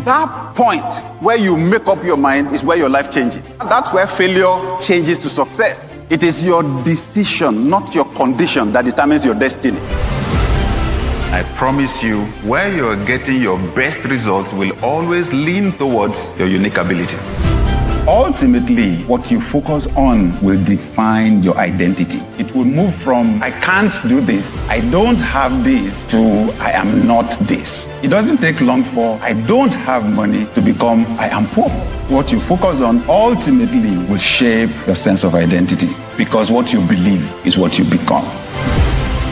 That point where you make up your mind is where your life changes. That's where failure changes to success. It is your decision, not your condition, that determines your destiny. I promise you, where you're getting your best results will always lean towards your unique ability. Ultimately, what you focus on will define your identity. It will move from I can't do this, I don't have this, to I am not this. It doesn't take long for I don't have money to become I am poor. What you focus on ultimately will shape your sense of identity, because what you believe is what you become.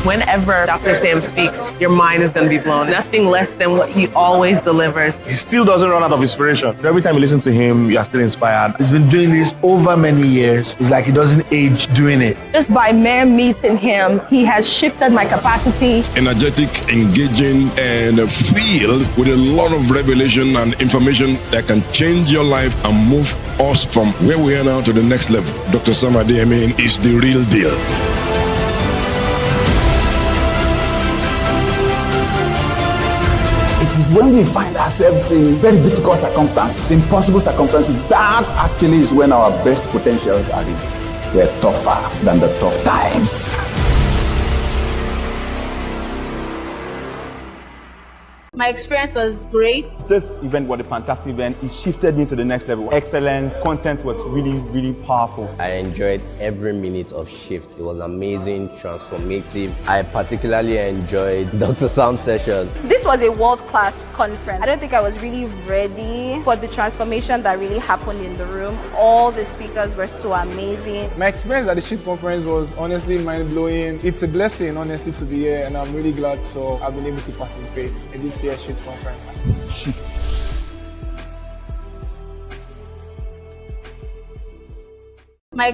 Whenever Dr. Sam speaks, your mind is going to be blown. Nothing less than what he always delivers. He still doesn't run out of inspiration. Every time you listen to him, you're still inspired. He's been doing this over many years. It's like he doesn't age doing it. Just by mere meeting him, he has shifted my capacity. Energetic, engaging, and filled with a lot of revelation and information that can change your life and move us from where we are now to the next level. Dr. Sam Adeyemi is the real deal. It is when we find ourselves in very difficult circumstances, impossible circumstances, that actually is when our best potentials are released. We're tougher than the tough times. My experience was great. This event was a fantastic event. It shifted me to the next level. Excellence, content was really, really powerful. I enjoyed every minute of Shift. It was amazing, transformative. I particularly enjoyed Dr. Sam's session. This was a world-class conference. I don't think I was really ready for the transformation that really happened in the room. All the speakers were so amazing. My experience at the Shift conference was honestly mind-blowing. It's a blessing, honestly, to be here, and I'm really glad I've been able to participate in this year's Shift conference. Shift. My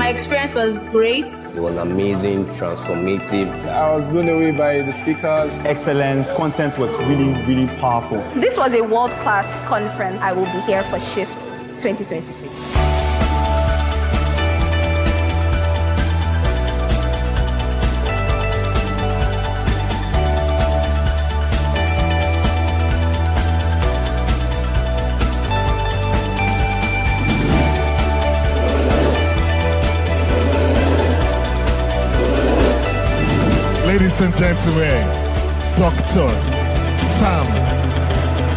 experience was great. It was amazing, transformative. I was blown away by the speakers. Excellence, content was really, really powerful. This was a world-class conference. I will be here for Shift 2026. Ladies and gentlemen, Dr. Sam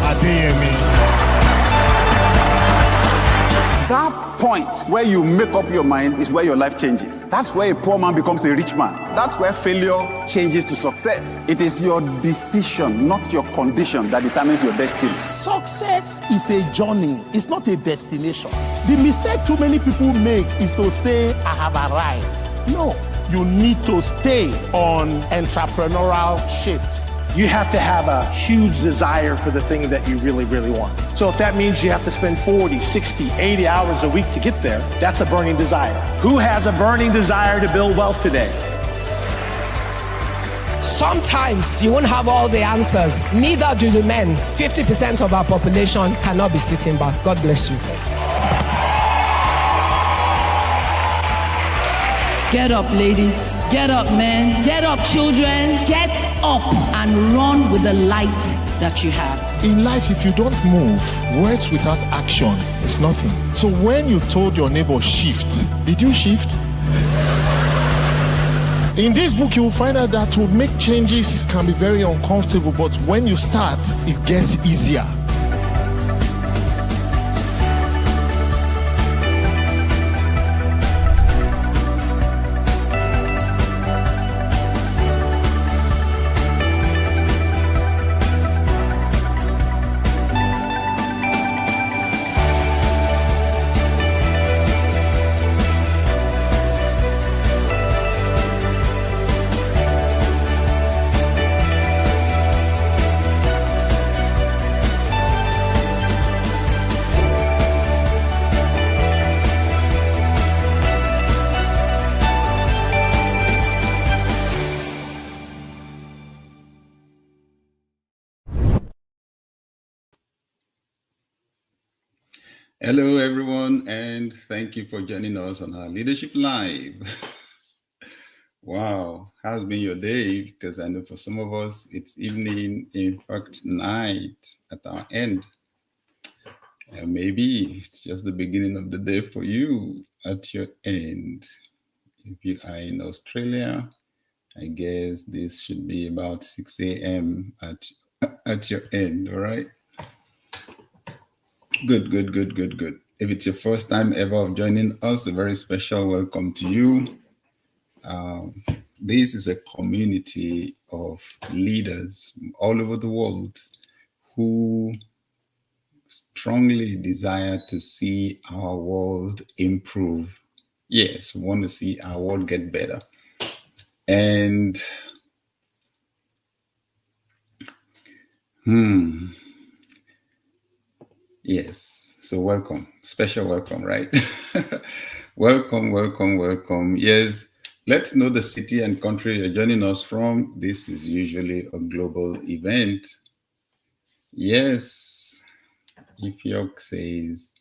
Adeyemi. That point where you make up your mind is where your life changes. That's where a poor man becomes a rich man. That's where failure changes to success. It is your decision, not your condition, that determines your destiny. Success is a journey, it's not a destination. The mistake too many people make is to say, I have arrived. No, you need to stay on entrepreneurial shift. You have to have a huge desire for the thing that you really, really want. So if that means you have to spend 40, 60, 80 hours a week to get there, that's a burning desire. Who has a burning desire to build wealth today? Sometimes you won't have all the answers. Neither do the men. 50% of our population cannot be sitting back. God bless you. Get up, ladies. Get up, men. Get up, children. Get up and run with the light that you have. In life, if you don't move, words without action is nothing. So when you told your neighbor shift, did you shift? In this book, you will find out that to make changes can be very uncomfortable, but when you start, it gets easier. Hello, everyone, and thank you for joining us on our Leadership Live. Wow, how's been your day? Because I know for some of us it's evening, in fact, night at our end. And maybe it's just the beginning of the day for you at your end. If you are in Australia, I guess this should be about 6 a.m. at your end, all right? Good. If it's your first time ever of joining us, a very special welcome to you. This is a community of leaders all over the world who strongly desire to see our world improve. Yes, we want to see our world get better. And yes, so welcome, special welcome, right? welcome. Yes, let's know the city and country you're joining us from. This is usually a global event. Yes, Ifyok says,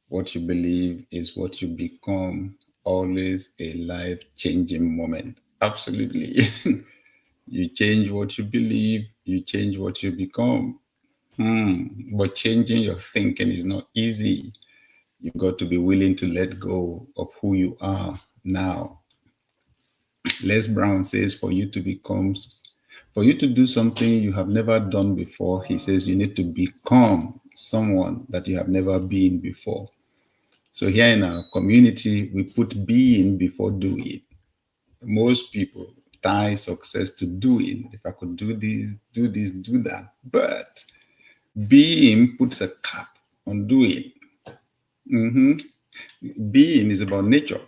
what you believe is what you become, always a life-changing moment. Absolutely. You change what you believe, you change what you become. But changing your thinking is not easy. You've got to be willing to let go of who you are now. Les Brown says for you to do something you have never done before, he says you need to become someone that you have never been before. So here in our community, we put being before doing. Most people tie success to doing. If I could do this, do that. But being puts a cap on doing. Being is about nature,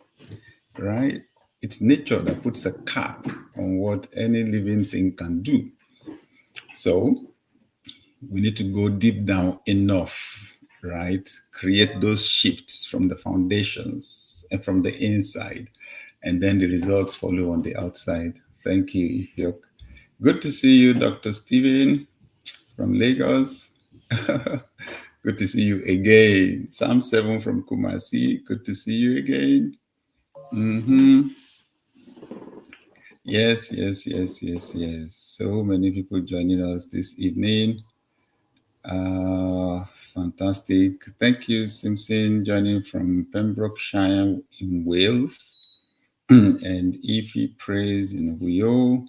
right? It's nature that puts a cap on what any living thing can do. So we need to go deep down enough, right? Create those shifts from the foundations and from the inside, and then the results follow on the outside. Thank you, Ifyok. Good to see you, Dr. Stephen from Lagos. Good to see you again. Psalm 7 from Kumasi. Good to see you again. Yes. So many people joining us this evening. Fantastic. Thank you, Simpson, joining from Pembrokeshire in Wales. And Ify Praise in Uyo.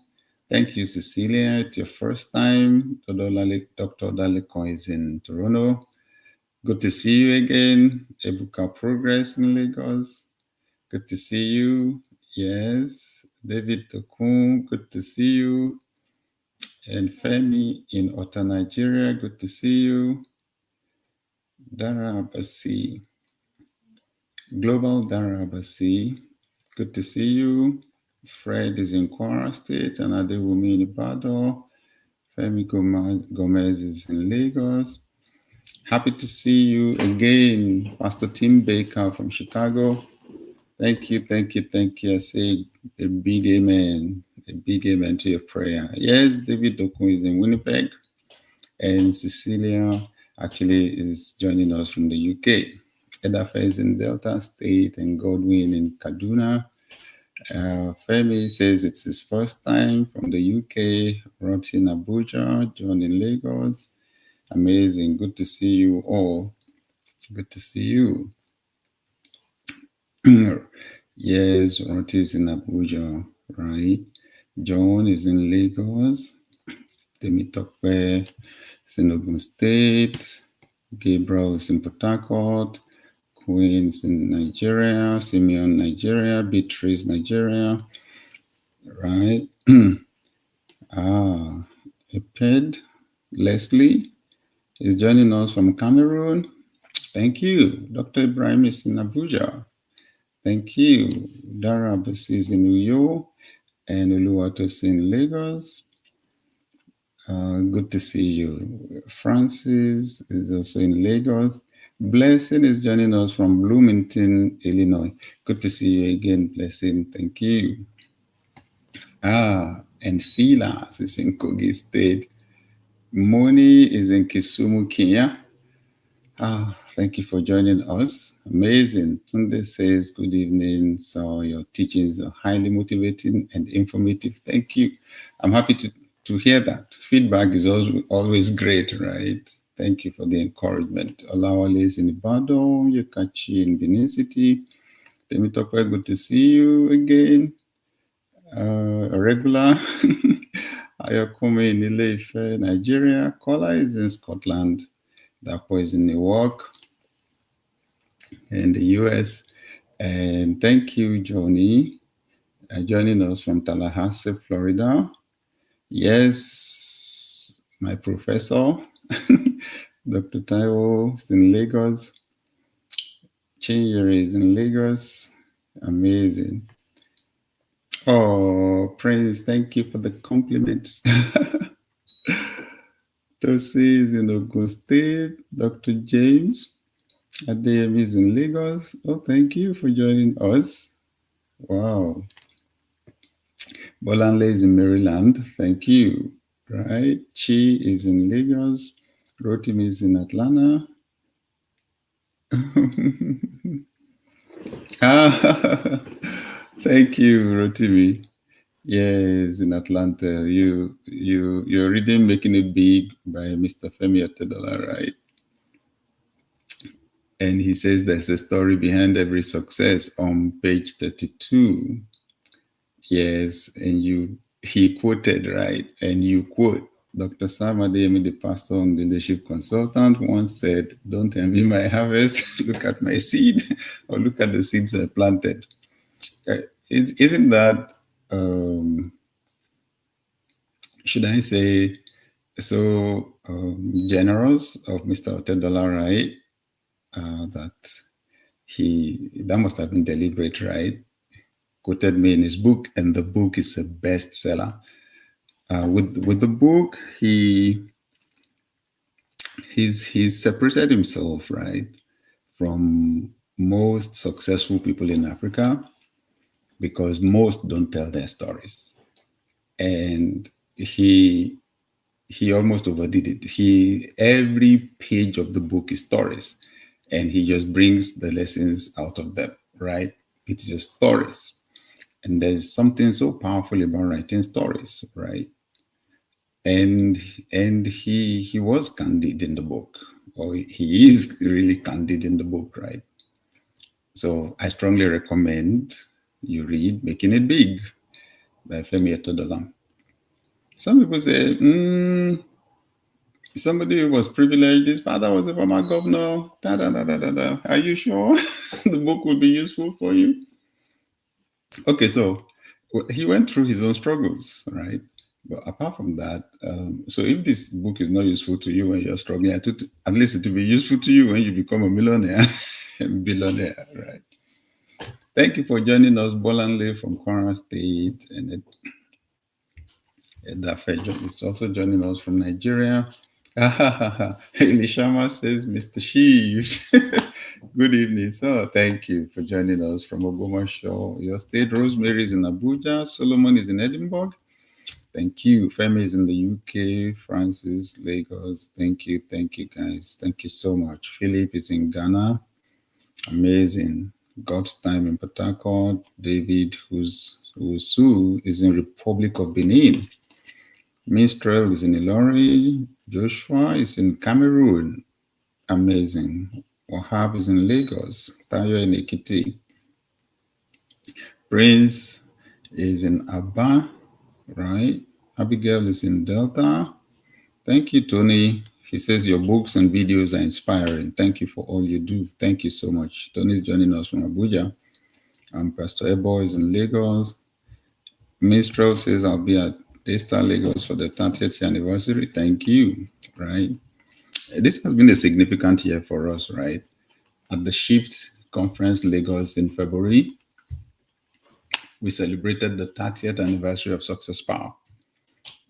Thank you, Cecilia. It's your first time. Dr. Daleko is in Toronto. Good to see you again. Ebuka Progress in Lagos. Good to see you. Yes. David Dokun, good to see you. And Femi in Ota, Nigeria, good to see you. Dara Abasi, Global Dara Abasi, good to see you. Fred is in Kwara State, and Adewumi in Ibadan. Femi Gomez is in Lagos. Happy to see you again, Pastor Tim Baker from Chicago. Thank you. I say a big amen to your prayer. Yes, David Dokun is in Winnipeg, and Cecilia actually is joining us from the UK. Edafe is in Delta State, and Godwin in Kaduna. Femi says it's his first time from the UK. Rot in Abuja, John in Lagos. Amazing. Good to see you all. Good to see you. Yes, Rot is in Abuja, right? John is in Lagos. Temitope is in Ogun State. Gabriel is in Port Harcourt. Queen is in Nigeria. Simeon, Nigeria. Beatrice, Nigeria. Right. Eped Leslie is joining us from Cameroon. Thank you. Dr. Ibrahim is in Abuja. Thank you. Dara Abasi is in Uyo, and Oluwatos in Lagos. Good to see you. Francis is also in Lagos. Blessing is joining us from Bloomington, Illinois. Good to see you again, Blessing. Thank you. And Silas is in Kogi State. Moni is in Kisumu, Kenya. Thank you for joining us. Amazing. Tunde says, good evening. So your teachings are highly motivating and informative. Thank you. I'm happy to hear that. Feedback is always great, right? Thank you for the encouragement. Olawale is in Ibadan, Yukachi in Benin City. Temitope, good to see you again. A regular. Ayokome in Ile-Ife, Nigeria. Kola is in Scotland. Dapo is in Newark in the US. And thank you, Johnny, joining us from Tallahassee, Florida. Yes, my professor, Dr. Taiwo is in Lagos. Chinyere is in Lagos. Amazing. Oh, Prince, thank you for the compliments. Tosi is in Ogun State. Dr. James Adeyemi is in Lagos. Oh, thank you for joining us. Wow. Bolanle is in Maryland. Thank you. Right. Chi is in Lagos. Rotimi is in Atlanta. Thank you, Rotimi. Yes, in Atlanta. You're reading Making It Big by Mr. Femi Otedola, right? And he says there's a story behind every success on page 32. Yes, and he quoted, right? And you quote, Dr. Sam Adeyemi, the pastor and leadership consultant, once said, don't envy my harvest, look at my seed, or look at the seeds I planted. Isn't that, should I say, so generous of Mr. Otedola, right? That must have been deliberate, right? Quoted me in his book, and the book is a bestseller. With the book, he's separated himself, right, from most successful people in Africa, because most don't tell their stories, and he almost overdid it. Every page of the book is stories, and he just brings the lessons out of them, right? It's just stories. And there's something so powerful about writing stories, right? And he was candid in the book, or he is really candid in the book, right? So I strongly recommend you read Making It Big by Femi Otedola. Some people say, somebody who was privileged, his father was a former governor, Are you sure the book will be useful for you? Okay, so he went through his own struggles, right? But apart from that, so if this book is not useful to you when you're struggling, at least it will be useful to you when you become a millionaire and billionaire, right? Thank you for joining us, Bolanle from Kwara State, and Dafe is also joining us from Nigeria. Elishama says, Mr. Shift. Good evening, sir. Thank you for joining us from Ogbomoso, your state. Rosemary is in Abuja. Solomon is in Edinburgh. Thank you. Femi is in the UK. Francis, Lagos. Thank you, guys. Thank you so much. Philip is in Ghana. Amazing. God's time in Port Harcourt. David Usu is in Republic of Benin. Mistral is in Ilori. Joshua is in Cameroon. Amazing. Wahab is in Lagos. Tayo in Ekiti. Prince is in Aba, right? Abigail is in Delta. Thank you, Tony. He says your books and videos are inspiring. Thank you for all you do. Thank you so much. Tony is joining us from Abuja. Pastor Ebo is in Lagos. Mistral says I'll be at Daystar Lagos for the 30th anniversary. Thank you, right? This has been a significant year for us, right? At the Shift Conference Lagos in February, we celebrated the 30th anniversary of Success Power,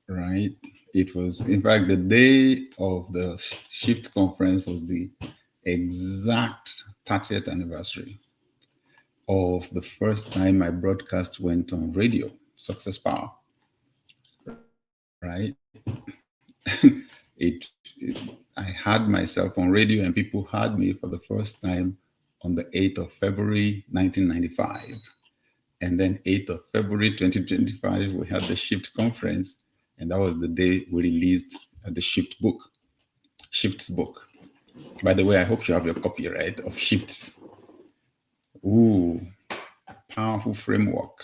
right? It was, in fact, the day of the Shift Conference was the exact 30th anniversary of the first time my broadcast went on radio, Success Power, right? I had myself on radio, and people heard me for the first time on the 8th of February 1995. And then 8th of February 2025, we had the Shift conference, and that was the day we released the Shift's book. By the way, I hope you have your copy, right, of Shifts. Ooh, powerful framework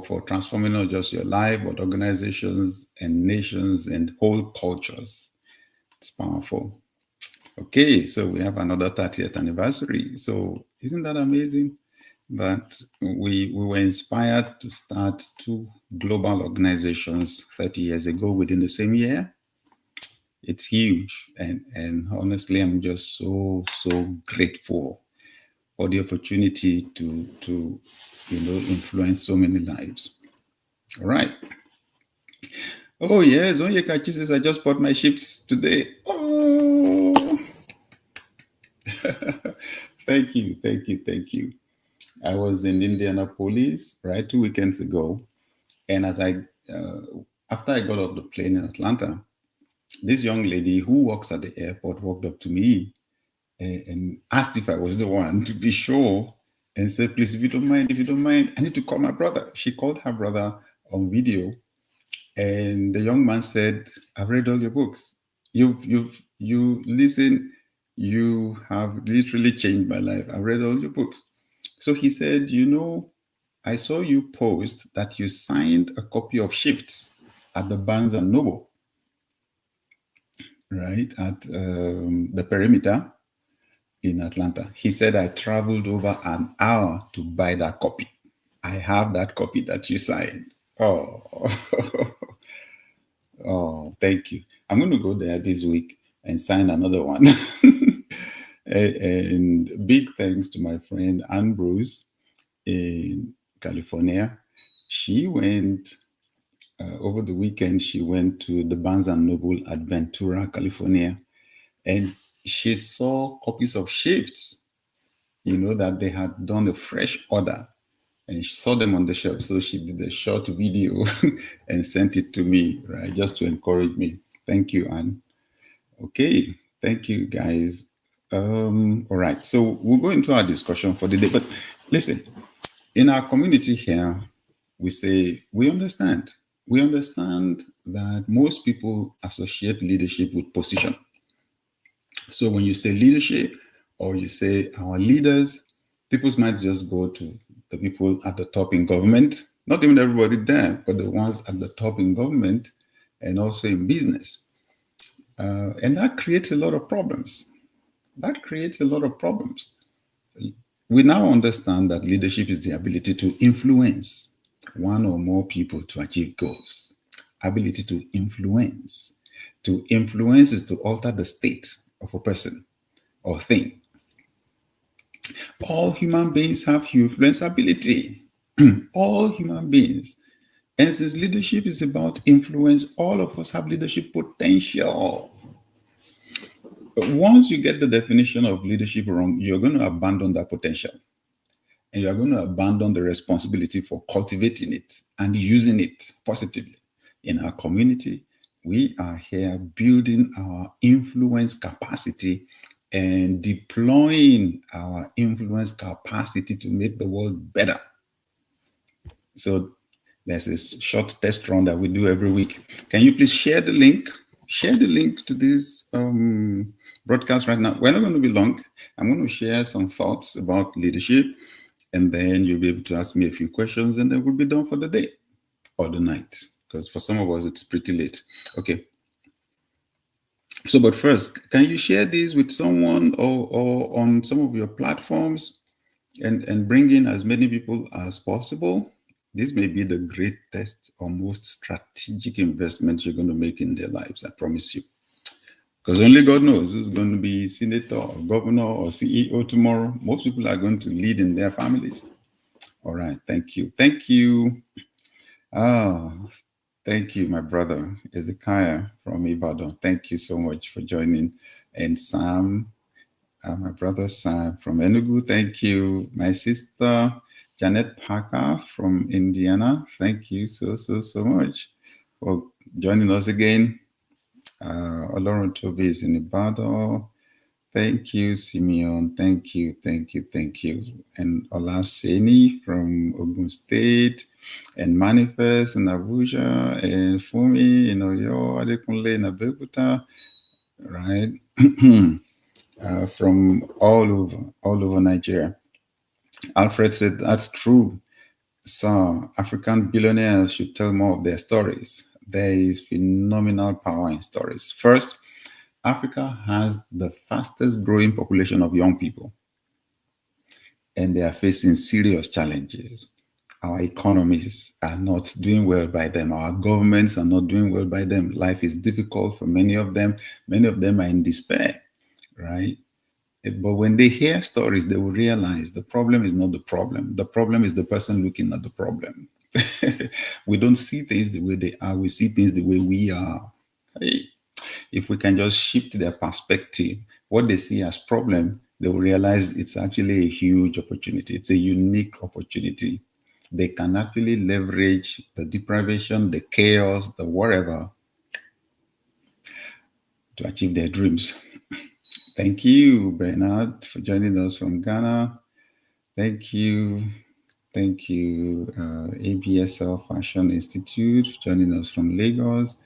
for transforming not just your life, but organizations and nations and whole cultures. It's powerful. Okay, so we have another 30th anniversary. So isn't that amazing that we were inspired to start 2 global organizations 30 years ago within the same year? It's huge. And honestly, I'm just so grateful for the opportunity to influence so many lives. All right. Oh yes, Onyeka says, I just bought my Shifts today. Oh, thank you. I was in Indianapolis, right, 2 weekends ago, and as after I got off the plane in Atlanta, this young lady who works at the airport walked up to me and asked if I was the one, to be sure, and said, please, if you don't mind, I need to call my brother. She called her brother on video, and the young man said, I've read all your books. You have literally changed my life. I've read all your books. So he said, I saw you post that you signed a copy of Shifts at the Barnes & Noble, right, at the Perimeter in Atlanta. He said, I traveled over an hour to buy that copy. I have that copy that you signed. Oh, oh, thank you. I'm going to go there this week and sign another one. And big thanks to my friend Ann Bruce in California. She went over the weekend. She went to the Barnes & Noble at Ventura, California, and she saw copies of Shifts, that they had done a fresh order, and she saw them on the shelf. So she did a short video and sent it to me, right, just to encourage me. Thank you, Anne. Okay, thank you, guys. All right, so we'll go into our discussion for the day. But listen, in our community here, we say we understand that most people associate leadership with position. So when you say leadership or you say our leaders, people's minds just go to the people at the top in government, not even everybody there, but the ones at the top in government and also in business. And that creates a lot of problems. We now understand that leadership is the ability to influence one or more people to achieve goals. Ability to influence. To influence is to alter the state of a person or thing. All human beings have influence ability. All human beings. And since leadership is about influence, all of us have leadership potential. But once you get the definition of leadership wrong, you're going to abandon that potential. And you're going to abandon the responsibility for cultivating it and using it positively. In our community, we are here building our influence capacity and deploying our influence capacity to make the world better. So there's this short test run that we do every week. Can you please share the link? Share the link to this broadcast right now. We're not going to be long. I'm going to share some thoughts about leadership, and then you'll be able to ask me a few questions, and then we'll be done for the day or the night, because for some of us, it's pretty late. Okay. So, but first, can you share this with someone or on some of your platforms and bring in as many people as possible? This may be the greatest or most strategic investment you're going to make in their lives, I promise you. Because only God knows who's going to be senator or governor or CEO tomorrow. Most people are going to lead in their families. All right, thank you. Thank you. Thank you, my brother, Ezekiah from Ibadan. Thank you so much for joining. And Sam, my brother Sam from Enugu, thank you. My sister, Janet Parker from Indiana, thank you so much for joining us again. Olorun Tobi is in Ibadan. Thank you, Simeon. Thank you. And Olaseni from Ogun State, and Manifest in Abuja, and Fumi in Oyo, Adekunle in Abeokuta, right? From all over Nigeria. Alfred said, that's true. So African billionaires should tell more of their stories. There is phenomenal power in stories. First, Africa has the fastest growing population of young people, and they are facing serious challenges. Our economies are not doing well by them. Our governments are not doing well by them. Life is difficult for many of them. Many of them are in despair, right? But when they hear stories, they will realize the problem is not the problem. The problem is the person looking at the problem. We don't see things the way they are. We see things the way we are. Hey, if we can just shift their perspective, what they see as problem, they will realize it's actually a huge opportunity. It's a unique opportunity. They can actually leverage the deprivation, the chaos, the whatever to achieve their dreams. Thank you, Bernard, for joining us from Ghana. Thank you, ABSL Fashion Institute, joining us from Lagos.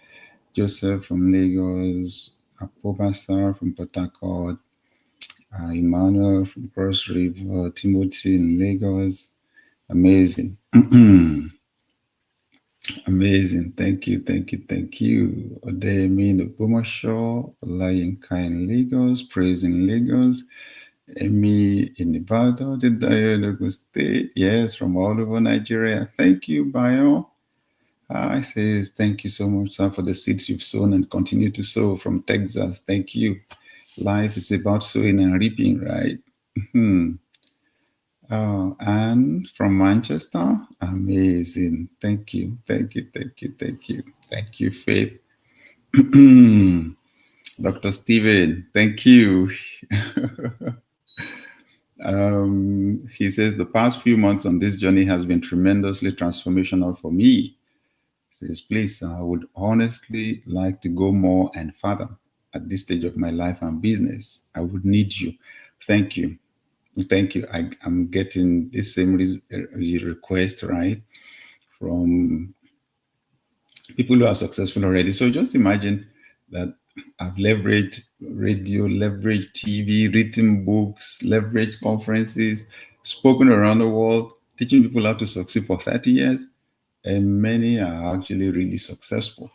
Joseph from Lagos, Apobasar from Port Harcourt, Emmanuel from Cross River, Timothy in Lagos. Amazing. Amazing. Thank you. Odeyemi in Ogbomoso, Olayinka in Lagos, Praise in Lagos, Emi in Ibadan, Dedayo in Ogun State. Yes, from all over Nigeria. Thank you, Bayo. I say thank you so much, sir, for the seeds you've sown and continue to sow from Texas. Thank you. Life is about sowing and reaping, right? And from Manchester, amazing. Thank you, Faith. Dr. Stephen, thank you. He says the past few months on this journey has been tremendously transformational for me. He says, please, I would honestly like to go more and further at this stage of my life and business. I would need you. Thank you. I'm getting this same request, right, from people who are successful already. So just imagine that I've leveraged radio, leveraged TV, written books, leveraged conferences, spoken around the world, teaching people how to succeed for 30 years. And many are actually really successful.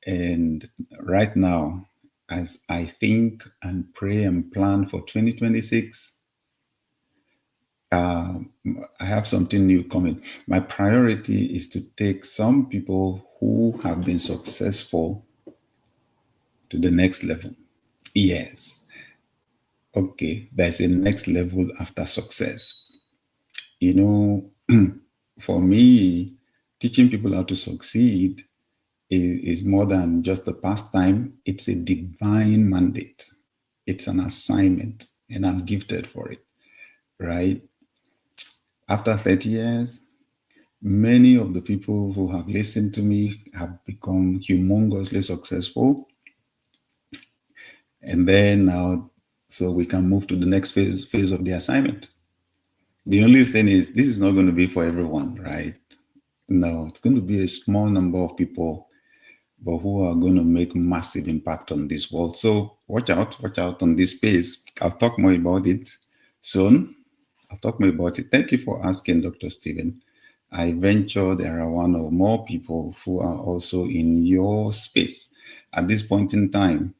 And right now, as I think and pray and plan for 2026, I have something new coming. My priority is to take some people who have been successful to the next level. Yes. Okay, there's a next level after success. You know, for me, teaching people how to succeed is more than just a pastime. It's a divine mandate. It's an assignment, and I'm gifted for it, right? After 30 years, many of the people who have listened to me have become humongously successful. And then now, so we can move to the next phase of the assignment. The only thing is, this is not going to be for everyone, right? No, it's going to be a small number of people, but who are going to make massive impact on this world. So watch out on this space. I'll talk more about it soon. Thank you for asking, Dr. Stephen. I venture there are one or more people who are also in your space. At this point in time,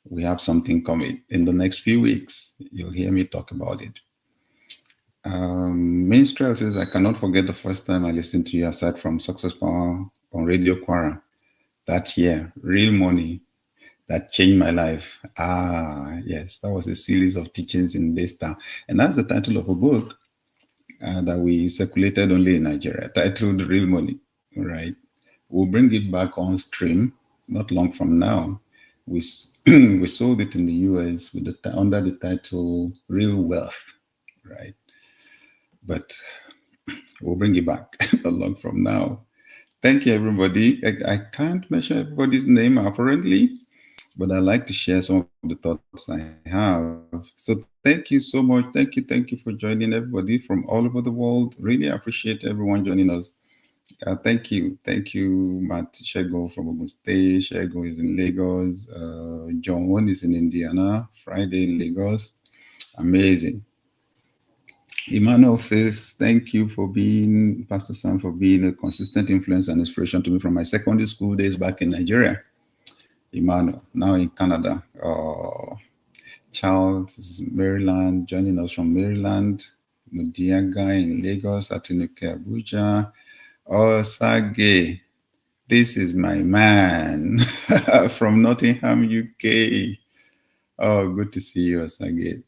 we have something coming. In the next few weeks, you'll hear me talk about it. Minstrel says, I cannot forget the first time I listened to you aside from Success Power on Radio Quara. That year, Real Money, that changed my life. Yes, that was a series of teachings in Daystar. And that's the title of a book that we circulated only in Nigeria, titled Real Money, right? We'll bring it back on stream not long from now. We sold it in the US with under the title Real Wealth, right? But we'll bring it back not long from now. Thank you, everybody. I can't mention everybody's name apparently, but I like to share some of the thoughts I have. So thank you so much. Thank you for joining, everybody from all over the world. Really appreciate everyone joining us. Thank you, Matt Shego from Ogun State. Shego is in Lagos. John is in Indiana. Friday in Lagos. Amazing. Emmanuel says, thank you for being, Pastor Sam, for being a consistent influence and inspiration to me from my secondary school days back in Nigeria. Emmanuel, now in Canada. Charles, Maryland, joining us from Maryland. Mudiaga in Lagos, Atinuke, Abuja. Oh, Sage, this is my man from Nottingham, UK. Oh, good to see you, Sage.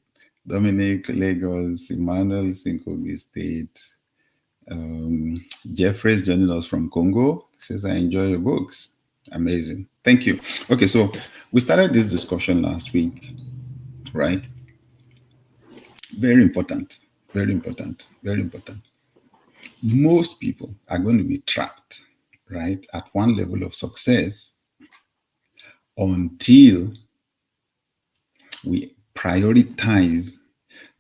Dominic, Lagos. Emmanuel, Kogi State. Jeffrey's joining us from Congo. Says, I enjoy your books. Amazing. Thank you. Okay, so we started this discussion last week, right? Very important. Very important. Very important. Most people are going to be trapped, right, at one level of success until we prioritize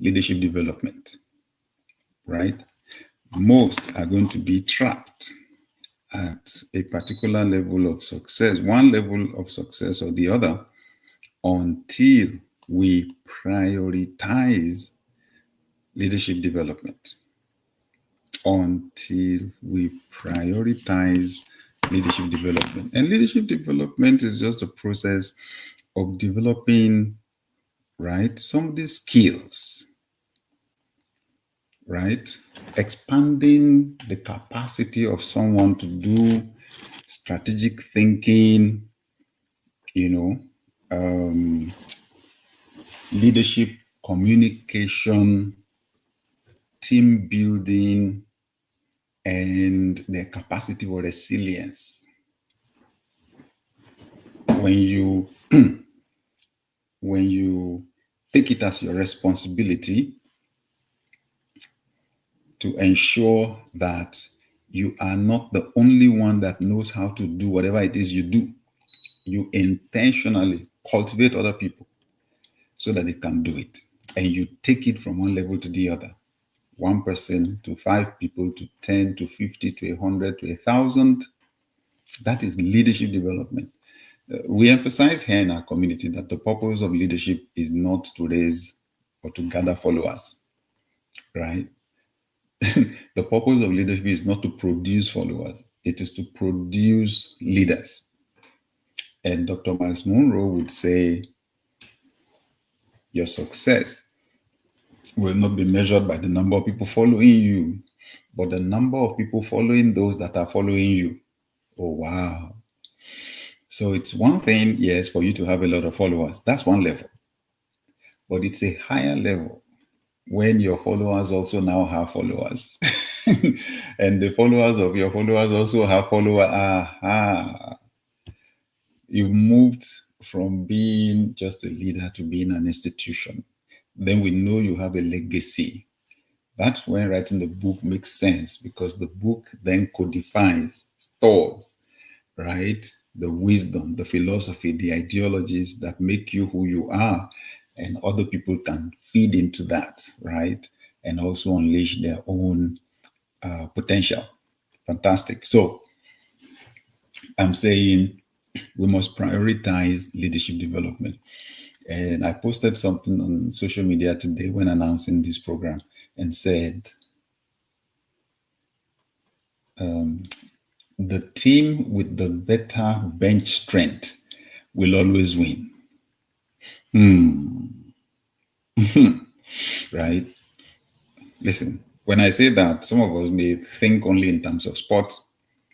leadership development, right? Most are going to be trapped at a particular level of success, one level of success or the other, until we prioritize leadership development. Until we prioritize leadership development. And leadership development is just a process of developing, right, some of these skills, right? Expanding the capacity of someone to do strategic thinking, leadership, communication, team building, and their capacity for resilience. When you take it as your responsibility to ensure that you are not the only one that knows how to do whatever it is you do, you intentionally cultivate other people so that they can do it. And you take it from one level to the other. 1 person to 5 people to 10 to 50 to 100 to 1,000. That is leadership development. We emphasize here in our community that the purpose of leadership is not to raise or to gather followers, right? The purpose of leadership is not to produce followers. It is to produce leaders. And Dr. Miles Monroe would say, your success will not be measured by the number of people following you, but the number of people following those that are following you. Oh, wow. So it's one thing, yes, for you to have a lot of followers. That's one level. But it's a higher level when your followers also now have followers. And the followers of your followers also have followers. Aha. You've moved from being just a leader to being an institution. Then we know you have a legacy. That's when writing the book makes sense, because the book then codifies, stores, right, the wisdom, the philosophy, the ideologies that make you who you are, and other people can feed into that, right, and also unleash their own potential. Fantastic. So I'm saying we must prioritize leadership development. And I posted something on social media today when announcing this program and said, the team with the better bench strength will always win. Right? Listen, when I say that, some of us may think only in terms of sports,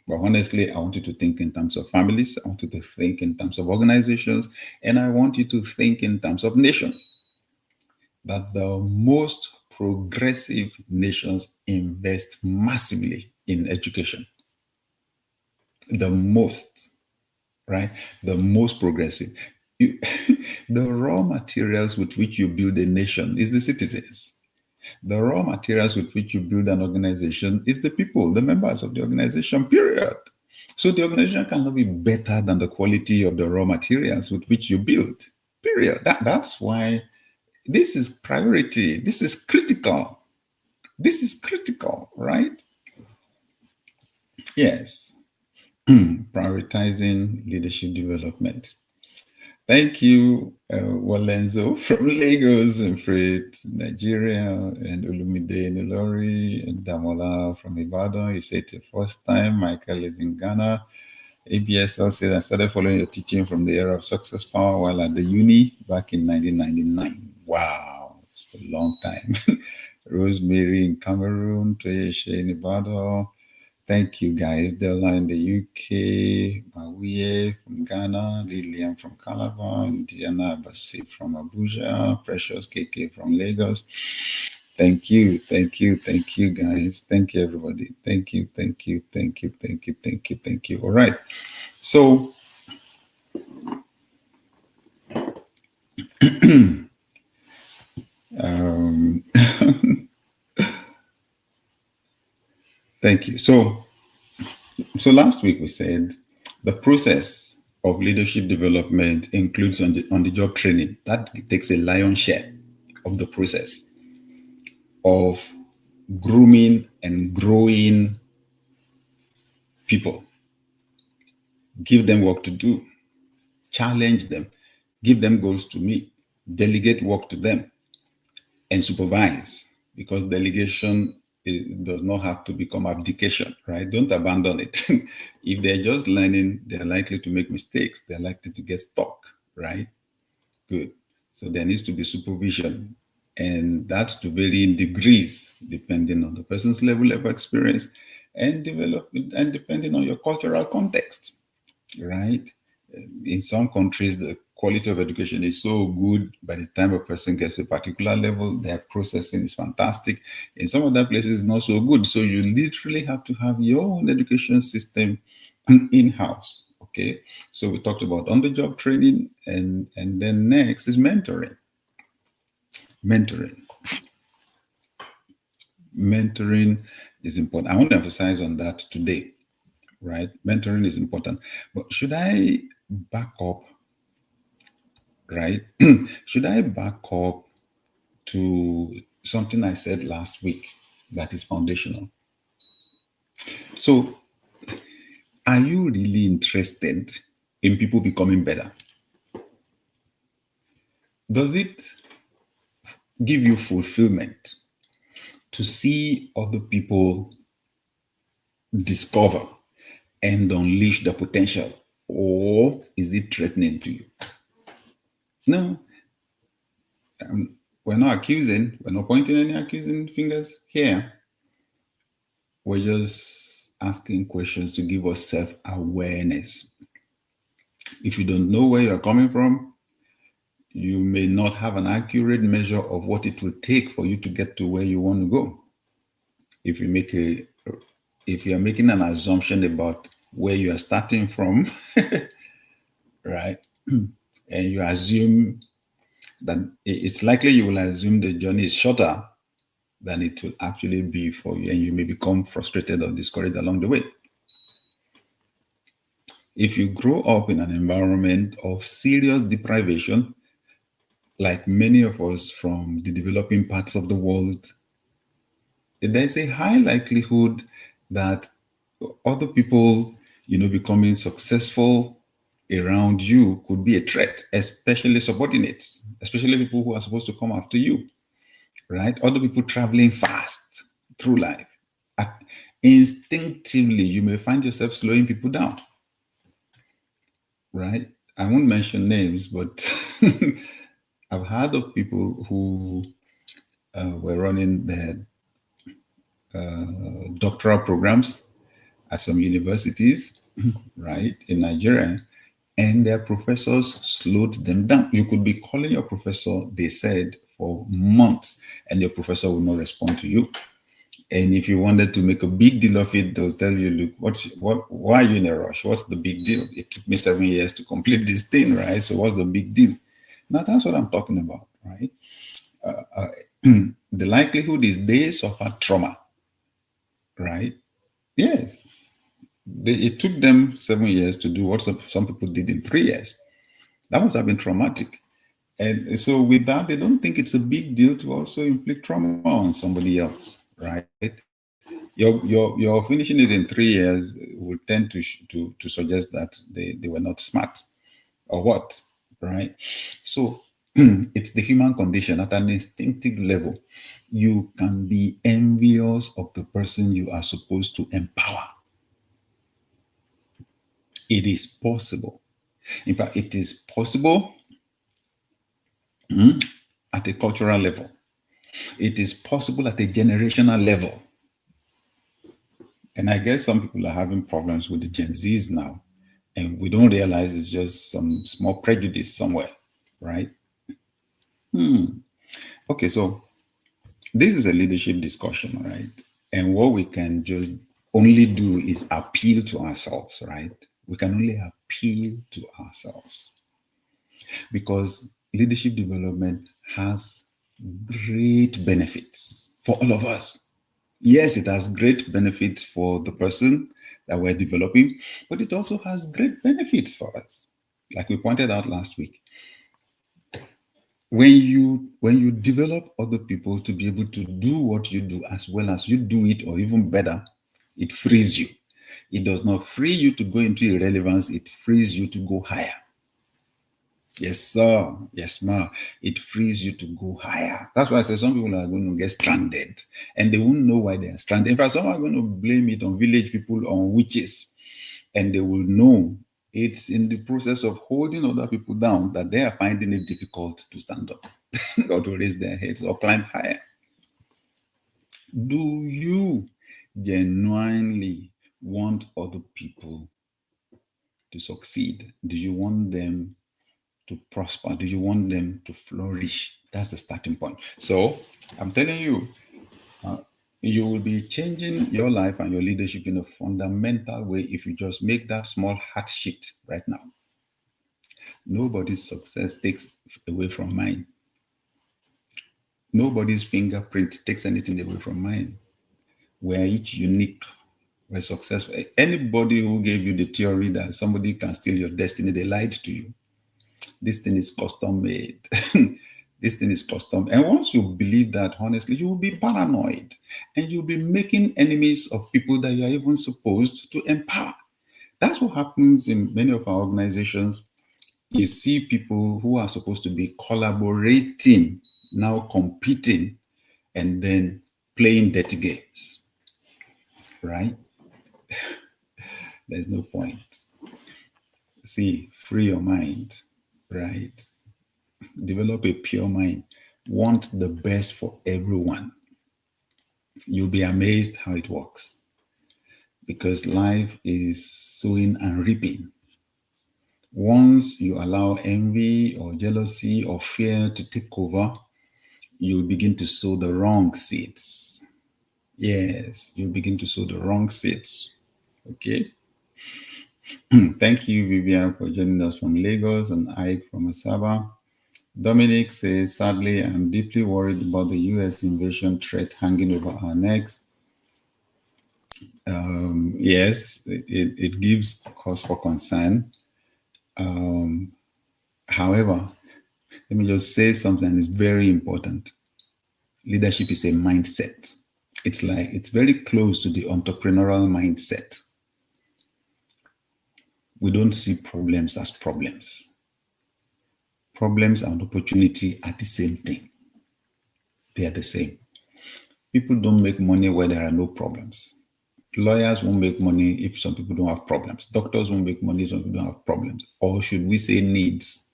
but honestly, I want you to think in terms of families. I want you to think in terms of organizations. And I want you to think in terms of nations. That the most progressive nations invest massively in education. The most, right? The most progressive. The raw materials with which you build a nation is the citizens. The raw materials with which you build an organization is the people, the members of the organization, period. So the organization cannot be better than the quality of the raw materials with which you build. Period. That's why this is priority. This is critical. This is critical, right? Yes. Prioritizing leadership development. Thank you, Walenzo from Lagos and Fred, Nigeria, and Olumide Nilori, and Damola from Ibadan. You said it's the first time. Michael is in Ghana. ABSL said, I started following your teaching from the era of success power while at the uni back in 1999. Wow, it's a long time. Rosemary in Cameroon, Toyeshe in Ibadan. Thank you, guys. Della in the UK, Mawie from Ghana, Lillian from Calabar, Diana Abasi from Abuja, Precious KK from Lagos. Thank you, thank you, thank you, guys. Thank you, everybody. Thank you, thank you, thank you, thank you, thank you, thank you. All right. So, thank you. So last week we said the process of leadership development includes on the job training. That takes a lion's share of the process of grooming and growing people. Give them work to do, challenge them, give them goals to meet, delegate work to them, and supervise, because delegation does not have to become abdication, right? Don't abandon it. If they're just learning, they're likely to make mistakes. They're likely to get stuck, right? Good. So there needs to be supervision, and that's to varying degrees, depending on the person's level of experience and development, and depending on your cultural context, right? In some countries, the quality of education is so good, by the time a person gets to a particular level, their processing is fantastic. In some other places, it's not so good. So you literally have to have your own education system in-house, okay? So we talked about on-the-job training, and then next is mentoring. Mentoring is important. I want to emphasize on that today, right? Mentoring is important. But should I back up, right? Should I back up to something I said last week that is foundational? So, are you really interested in people becoming better? Does it give you fulfillment to see other people discover and unleash their potential, or is it threatening to you? No. We're not accusing, we're not pointing any accusing fingers here. We're just asking questions to give us self-awareness. If you don't know where you're coming from, you may not have an accurate measure of what it will take for you to get to where you want to go. If you are making an assumption about where you are starting from, right? And you assume that it's likely you will assume the journey is shorter than it will actually be for you, and you may become frustrated or discouraged along the way. If you grow up in an environment of serious deprivation, like many of us from the developing parts of the world, there's a high likelihood that other people, becoming successful around you could be a threat, especially subordinates, especially people who are supposed to come after you, right? Other people traveling fast through life. Instinctively, you may find yourself slowing people down, right? I won't mention names, but I've heard of people who were running their doctoral programs at some universities, right, in Nigeria, and their professors slowed them down. You could be calling your professor, they said, for months, and your professor will not respond to you. And if you wanted to make a big deal of it, they'll tell you, look, why are you in a rush? What's the big deal? It took me 7 years to complete this thing, right? So what's the big deal? Now, that's what I'm talking about, right? The likelihood is they suffer trauma, right? Yes. It took them 7 years to do what some people did in 3 years. That must have been traumatic. And so with that, they don't think it's a big deal to also inflict trauma on somebody else, right? Your finishing it in 3 years would tend to suggest that they were not smart or what, right? So it's the human condition at an instinctive level. You can be envious of the person you are supposed to empower. It is possible. In fact, it is possible at a cultural level. It is possible at a generational level. And I guess some people are having problems with the Gen Zs now, and we don't realize it's just some small prejudice somewhere, right? Okay, so this is a leadership discussion, right? And what we can just only do is appeal to ourselves, right? We can only appeal to ourselves, because leadership development has great benefits for all of us. Yes, it has great benefits for the person that we're developing, but it also has great benefits for us. Like we pointed out last week, when you develop other people to be able to do what you do as well as you do it, or even better, it frees you. It does not free you to go into irrelevance. It frees you to go higher. Yes, sir. Yes, ma'am. It frees you to go higher. That's why I say some people are going to get stranded and they won't know why they are stranded. In fact, some are going to blame it on village people, on witches, and they will know it's in the process of holding other people down that they are finding it difficult to stand up or to raise their heads or climb higher. Do you genuinely want other people to succeed? Do you want them to prosper? Do you want them to flourish? That's the starting point. So I'm telling you, you will be changing your life and your leadership in a fundamental way if you just make that small heart shift right now. Nobody's success takes away from mine. Nobody's fingerprint takes anything away from mine. We're each unique. We're successful. Anybody who gave you the theory that somebody can steal your destiny, they lied to you. This thing is custom made. This thing is custom. And once you believe that, honestly, you will be paranoid and you'll be making enemies of people that you are even supposed to empower. That's what happens in many of our organizations. You see people who are supposed to be collaborating, now competing, and then playing dirty games, right? There's no point. See, free your mind, right? Develop a pure mind. Want the best for everyone. You'll be amazed how it works, because life is sowing and reaping. Once you allow envy or jealousy or fear to take over, you'll begin to sow the wrong seeds. Yes, you'll begin to sow the wrong seeds. Okay. Thank you, Vivian, for joining us from Lagos, and Ike from Asaba. Dominic says, sadly, I'm deeply worried about the US invasion threat hanging over our necks. Yes, it gives cause for concern. However, let me just say something that's very important. Leadership is a mindset. It's very close to the entrepreneurial mindset. We don't see problems as problems. Problems and opportunity are the same thing. They are the same. People don't make money where there are no problems. Lawyers won't make money if some people don't have problems. Doctors won't make money if some people don't have problems. Or should we say needs?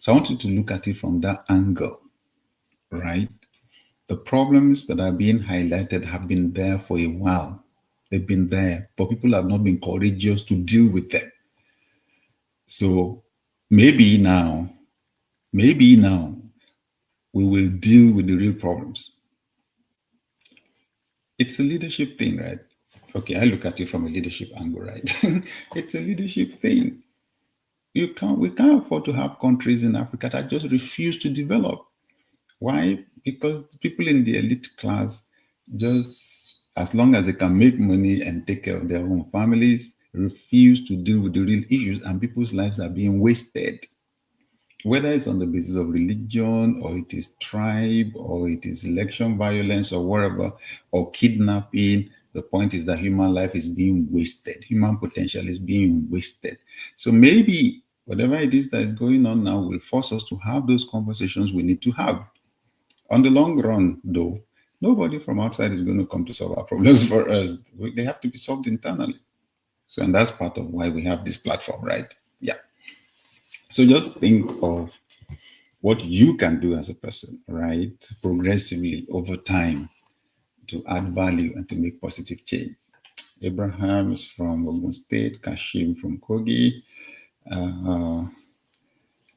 So I want you to look at it from that angle, right? The problems that are being highlighted have been there for a while. They've been there, but people have not been courageous to deal with them. So maybe now, we will deal with the real problems. It's a leadership thing, right? Okay, I look at it from a leadership angle, right? It's a leadership thing. We can't afford to have countries in Africa that just refuse to develop. Why? Because people in the elite class just as long as they can make money and take care of their own families, refuse to deal with the real issues, and people's lives are being wasted. Whether it's on the basis of religion, or it is tribe, or it is election violence, or whatever, or kidnapping, the point is that human life is being wasted. Human potential is being wasted. So maybe whatever it is that is going on now will force us to have those conversations we need to have. On the long run, though, nobody from outside is going to come to solve our problems for us. They have to be solved internally. So, and that's part of why we have this platform, right? Yeah. So just think of what you can do as a person, right? Progressively over time to add value and to make positive change. Abraham is from Ogun State, Kashim from Kogi.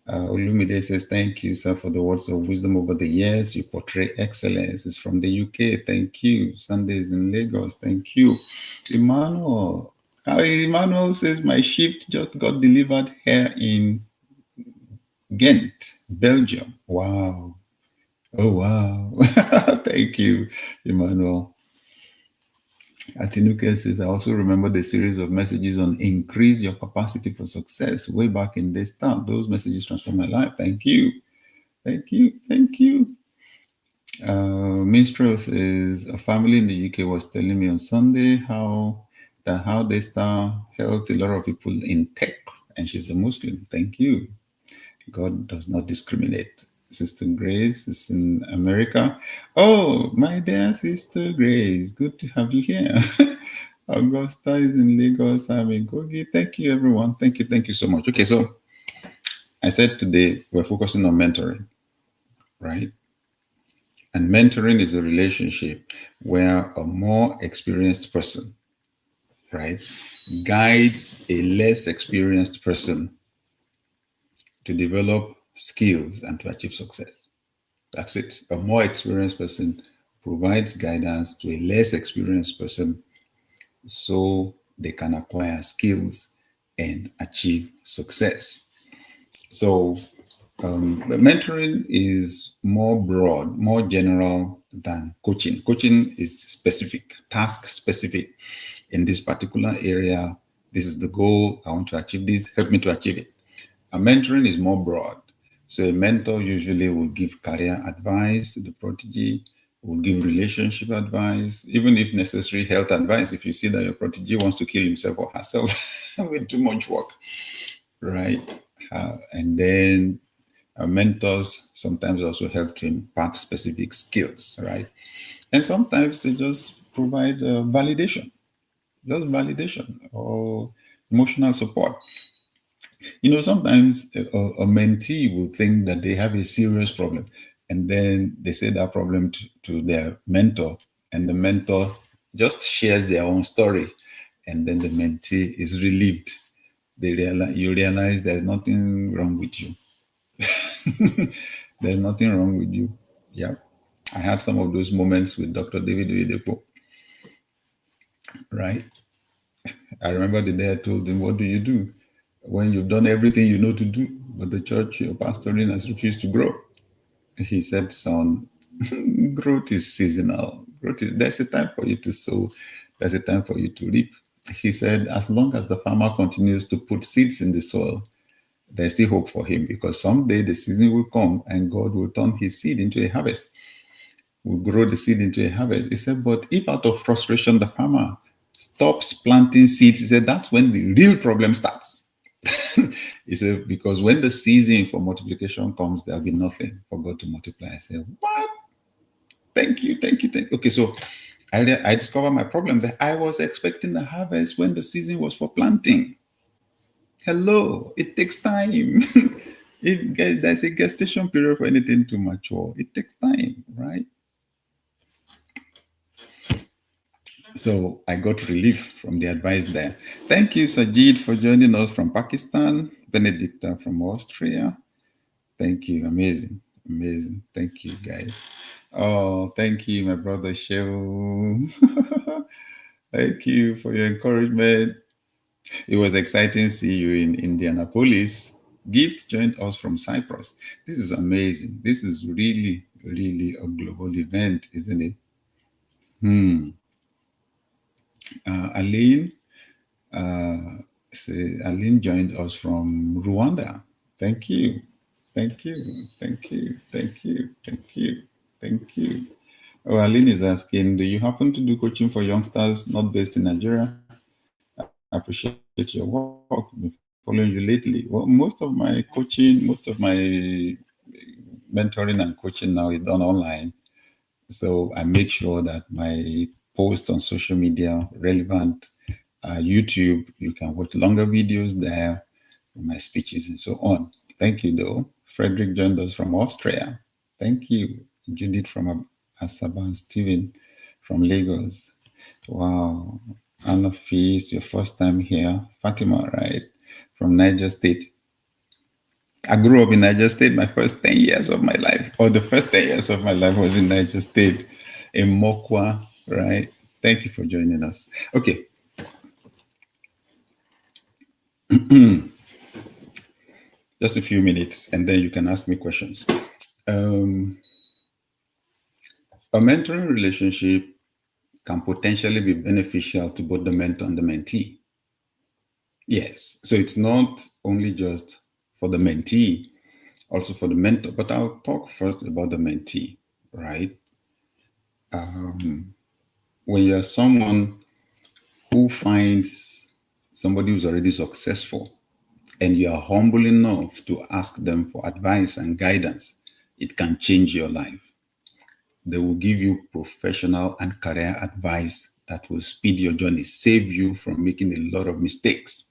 Olumide says, thank you, sir, for the words of wisdom over the years. You portray excellence. It's from the UK. Thank you. Sundays in Lagos. Thank you. Emmanuel. Emmanuel says, my shift just got delivered here in Ghent, Belgium. Wow. Oh, wow. Thank you, Emmanuel. Atinuke says, I also remember the series of messages on increase your capacity for success way back in the start. Those messages transformed my life. Thank you. Thank you. Thank you. Minstrel says, a family in the UK was telling me on Sunday how they helped a lot of people in tech, and she's a Muslim. Thank you. God does not discriminate. Sister Grace is in America. Oh, my dear Sister Grace, good to have you here. Augusta is in Lagos. I'm in Kogi. Thank you, everyone. Thank you so much. Okay, so I said today we're focusing on mentoring, right? And mentoring is a relationship where a more experienced person, right, guides a less experienced person to develop skills and to achieve success. That's it. A more experienced person provides guidance to a less experienced person so they can acquire skills and achieve success. So mentoring is more broad, more general than coaching. Coaching is specific, task specific. In this particular area, this is the goal. I want to achieve this. Help me to achieve it. A mentoring is more broad. So a mentor usually will give career advice to the protege, will give relationship advice, even if necessary, health advice. If you see that your protege wants to kill himself or herself with too much work, right? And then mentors sometimes also help to impart specific skills, right? And sometimes they just provide validation or emotional support. You know, sometimes a mentee will think that they have a serious problem, and then they say that problem to their mentor, and the mentor just shares their own story, and then the mentee is relieved. You realize there's nothing wrong with you. There's nothing wrong with you. Yeah. I had some of those moments with Dr. David Oyedepo. Right? I remember the day I told him, what do you do when you've done everything you know to do, but the church you're pastoring has refused to grow? He said, son, growth is seasonal. There's a time for you to sow. There's a time for you to reap. He said, as long as the farmer continues to put seeds in the soil, there's still hope for him, because someday the season will come and God will turn his seed into a harvest. Will grow the seed into a harvest. He said, but if out of frustration the farmer stops planting seeds, he said, that's when the real problem starts. He said, because when the season for multiplication comes, there'll be nothing for God to multiply. I said, what? Thank you. Okay, so I discovered my problem, that I was expecting the harvest when the season was for planting. Hello, it takes time. There's a gestation period for anything to mature. It takes time, right? So I got relief from the advice there. Thank you, Sajid, for joining us from Pakistan. Benedicta from Austria. Thank you. Amazing. Thank you, guys. Oh, thank you, my brother Shehu. Thank you for your encouragement. It was exciting to see you in Indianapolis. Gift joined us from Cyprus. This is amazing. This is really, really a global event, isn't it? Aline, Aline joined us from Rwanda. Thank you. Thank you. Thank you. Thank you. Thank you. Thank you. Oh, Aline is asking, do you happen to do coaching for youngsters not based in Nigeria? I appreciate your work. Been following you lately. Well, most of my coaching, most of my mentoring and coaching now is done online. So I make sure that my posts on social media relevant. YouTube, you can watch longer videos there, my speeches and so on. Thank you, though. Frederick joined us from Austria. Thank you. Judith from Asaban, Stephen from Lagos. Wow. Anna Fee, it's your first time here. Fatima, right? From Niger State. I grew up in Niger State. My first 10 years of my life, or the first 10 years of my life was in Niger State, in Mokwa, right? Thank you for joining us. Okay. Just a few minutes, and then you can ask me questions. A mentoring relationship can potentially be beneficial to both the mentor and the mentee. Yes, so it's not only just for the mentee, also for the mentor, but I'll talk first about the mentee, right? When you're someone who finds somebody who's already successful and you are humble enough to ask them for advice and guidance, it can change your life. They will give you professional and career advice that will speed your journey, save you from making a lot of mistakes.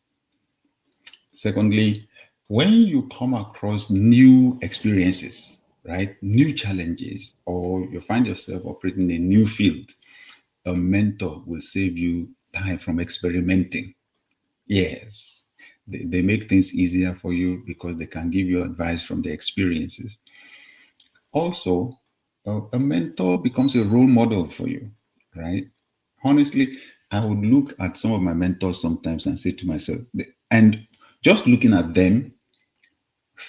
Secondly, when you come across new experiences, right, new challenges, or you find yourself operating in a new field, a mentor will save you time from experimenting. Yes, they make things easier for you because they can give you advice from their experiences. Also, a mentor becomes a role model for you, right? Honestly, I would look at some of my mentors sometimes and say to myself, and just looking at them,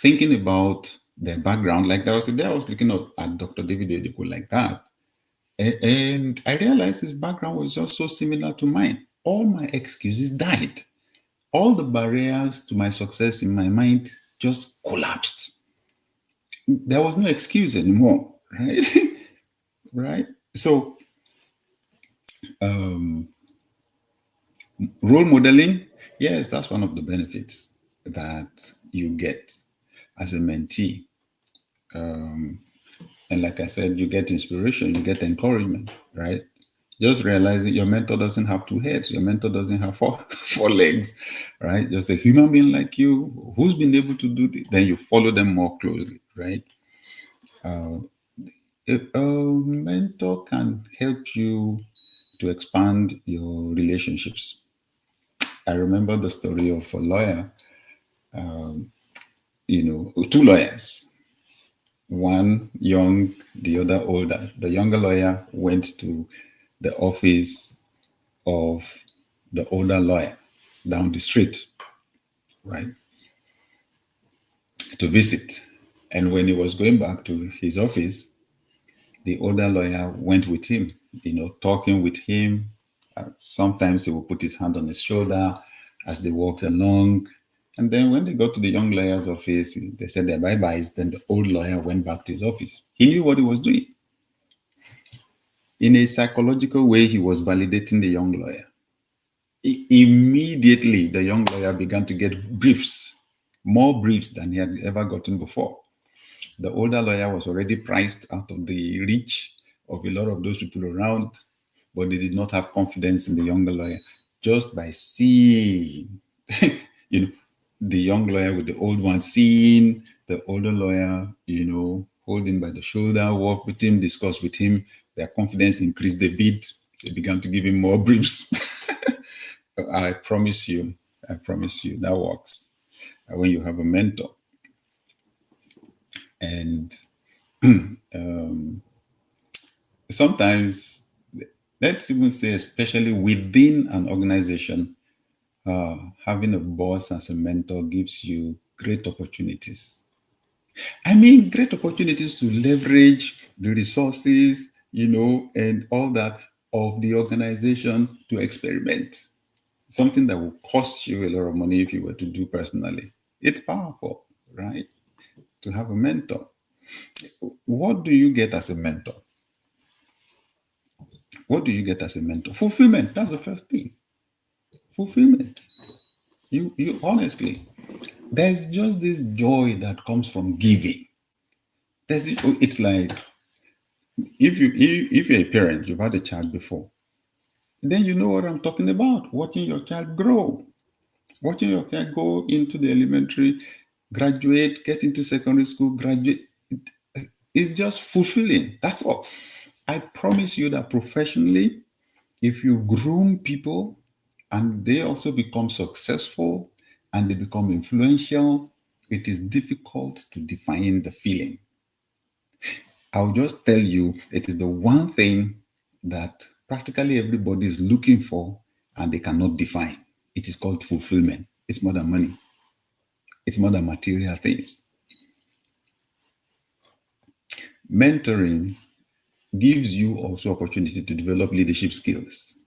thinking about their background, like there was a day I was looking at Dr. David Oyedepo like that, and I realized his background was just so similar to mine. All my excuses died. All the barriers to my success in my mind just collapsed. There was no excuse anymore, right? Right? So, role modeling, yes, that's one of the benefits that you get as a mentee. And like I said, you get inspiration, you get encouragement, right? Just realizing your mentor doesn't have two heads, your mentor doesn't have four legs, right? Just a human being like you who's been able to do this, then you follow them more closely, right? A mentor can help you to expand your relationships. I remember the story of a lawyer, two lawyers, one young, the other older. The younger lawyer went to the office of the older lawyer down the street, right, to visit. And when he was going back to his office, the older lawyer went with him, talking with him. Sometimes he would put his hand on his shoulder as they walked along. And then when they got to the young lawyer's office, they said their bye-byes. Then the old lawyer went back to his office. He knew what he was doing. In a psychological way, he was validating the young lawyer. Immediately, the young lawyer began to get briefs, more briefs than he had ever gotten before. The older lawyer was already priced out of the reach of a lot of those people around, but they did not have confidence in the younger lawyer. Just by seeing, the young lawyer with the old one, seeing the older lawyer, hold him by the shoulder, walk with him, discuss with him, their confidence increased a bit. They began to give him more briefs. I promise you, that works when you have a mentor. And sometimes, let's even say, especially within an organization, having a boss as a mentor gives you great opportunities. I mean, great opportunities to leverage the resources, and all that, of the organization to experiment. Something that will cost you a lot of money if you were to do personally. It's powerful, right? To have a mentor. What do you get as a mentor? What do you get as a mentor? Fulfillment. That's the first thing. Fulfillment. You honestly, there's just this joy that comes from giving. It's like if you're a parent, you've had a child before, then you know what I'm talking about. Watching your child grow, watching your child go into the elementary, graduate, get into secondary school, graduate. It's just fulfilling. That's all. I promise you that professionally, if you groom people and they also become successful and they become influential, it is difficult to define the feeling. I'll just tell you, it is the one thing that practically everybody is looking for and they cannot define. It is called fulfillment. It's more than money. It's more than material things. Mentoring gives you also opportunity to develop leadership skills,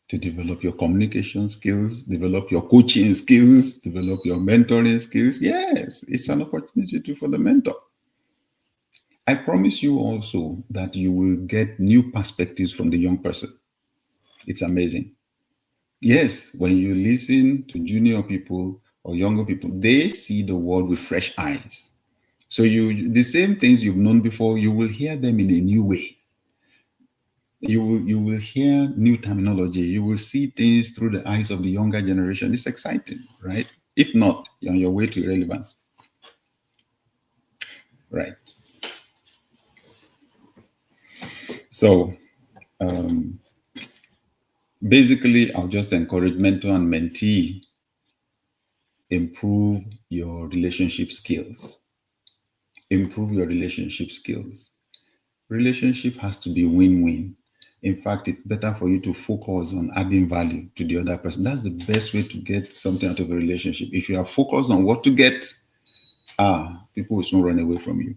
to develop your communication skills, develop your coaching skills, develop your mentoring skills. Yes, it's an opportunity for the mentor. I promise you also that you will get new perspectives from the young person. It's amazing. Yes, when you listen to junior people or younger people, they see the world with fresh eyes. So the same things you've known before, you will hear them in a new way. You will hear new terminology. You will see things through the eyes of the younger generation. It's exciting, right? If not, you're on your way to irrelevance. Right. So basically, I'll just encourage mentor and mentee, improve your relationship skills. Improve your relationship skills. Relationship has to be win-win. In fact, it's better for you to focus on adding value to the other person. That's the best way to get something out of a relationship. If you are focused on what to get, people will soon run away from you.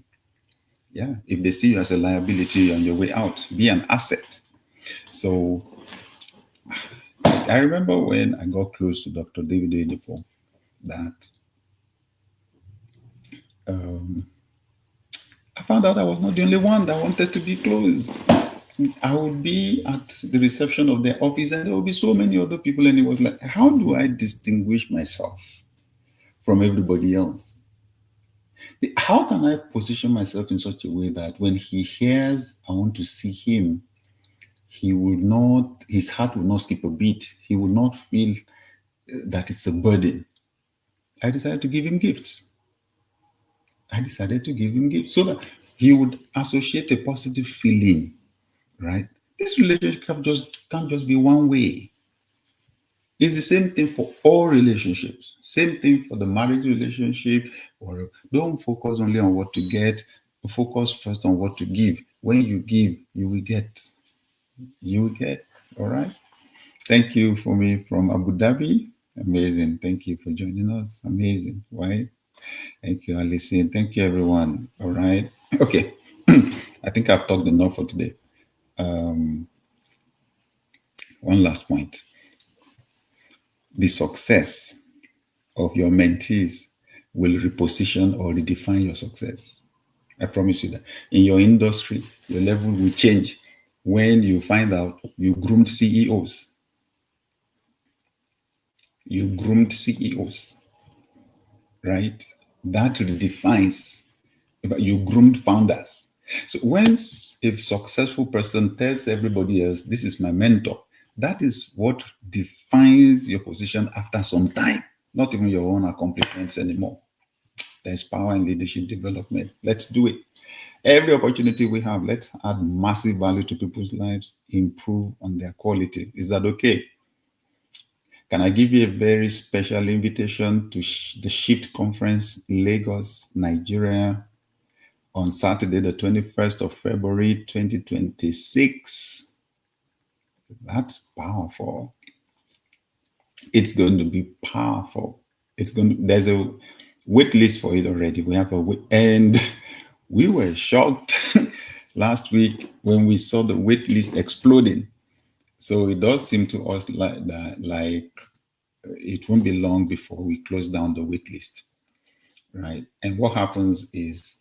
Yeah, if they see you as a liability, you're on your way out. Be an asset. So I remember when I got close to Dr. David Oyedepo that I found out I was not the only one that wanted to be close. I would be at the reception of their office and there would be so many other people, and it was like, how do I distinguish myself from everybody else? How can I position myself in such a way that when he hears I want to see him, his heart will not skip a beat. He will not feel that it's a burden. I decided to give him gifts. So that he would associate a positive feeling, right? This relationship can't just be one way. It's the same thing for all relationships. Same thing for the marriage relationship. Or don't focus only on what to get. Focus first on what to give. When you give, you will get. You will get. All right. Thank you for me from Abu Dhabi. Amazing. Thank you for joining us. Amazing. Right? Thank you, Alison. Thank you, everyone. All right. Okay. I think I've talked enough for today. One last point. The success of your mentees will reposition or redefine your success. I promise you that. In your industry, your level will change when you find out you groomed CEOs. You groomed CEOs. Right? That redefines. You groomed founders. So when a successful person tells everybody else, this is my mentor, that is what defines your position after some time, not even your own accomplishments anymore. There's power in leadership development. Let's do it. Every opportunity we have, let's add massive value to people's lives, improve on their quality. Is that okay? Can I give you a very special invitation to the Shift Conference, Lagos, Nigeria, on Saturday, the 21st of February, 2026. That's powerful. It's going to be powerful. There's a wait list for it already. We have a wait, and we were shocked last week when we saw the wait list exploding. So it does seem to us like that, like it won't be long before we close down the wait list, right? And what happens is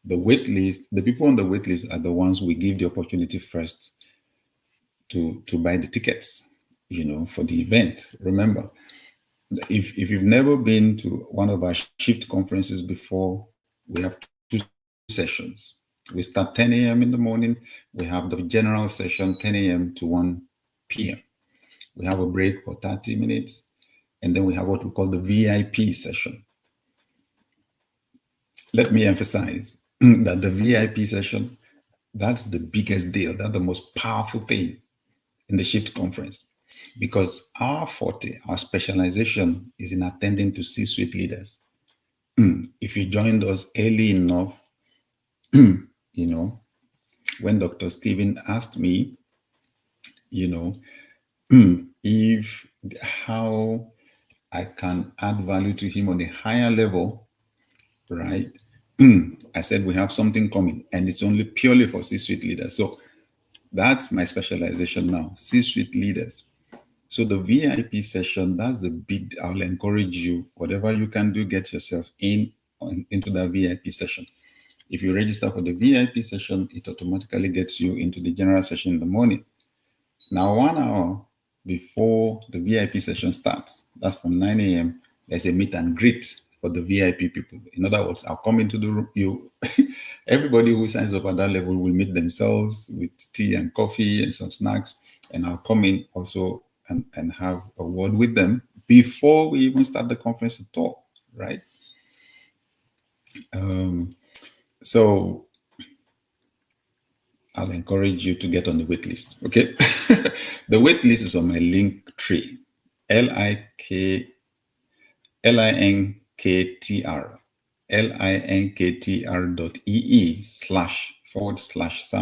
the wait list, the people on the wait list are the ones we give the opportunity first to buy the tickets, for the event. Remember, if you've never been to one of our Shift conferences before, we have 2 sessions. We start 10 a.m. in the morning. We have the general session 10 a.m. to 1 p.m. We have a break for 30 minutes. And then we have what we call the VIP session. Let me emphasize that the VIP session, that's the biggest deal. That's the most powerful thing in the Shift conference, because our forte, our specialization is in attending to C-suite leaders. If you joined us early enough, when Dr. Stephen asked me, how I can add value to him on a higher level, right? I said, we have something coming, and it's only purely for C-suite leaders. So that's my specialization now, C-suite leaders. So the VIP session, that's the big, I'll encourage you, whatever you can do, get yourself into that VIP session. If you register for the VIP session, it automatically gets you into the general session in the morning. Now, 1 hour before the VIP session starts, that's from 9 a.m., there's a meet and greet for the VIP people. In other words, I'll come into the room. Everybody who signs up at that level will meet themselves with tea and coffee and some snacks, and I'll come in also and have a word with them before we even start the conference at all, right? So I'll encourage you to get on the wait list, okay? The wait list is on my link tree, linktr.ee//Sam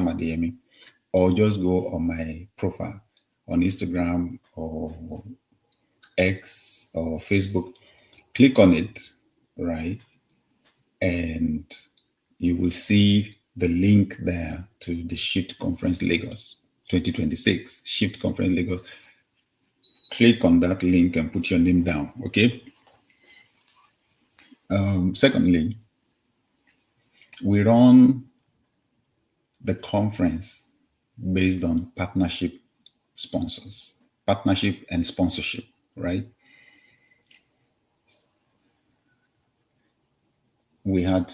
Adeyemi, or just go on my profile on Instagram or X or Facebook. Click on it, right? And you will see the link there to the Shift Conference Lagos 2026, Shift Conference Lagos. Click on that link and put your name down, okay? Secondly, we run the conference based on partnership and sponsorship, right? We had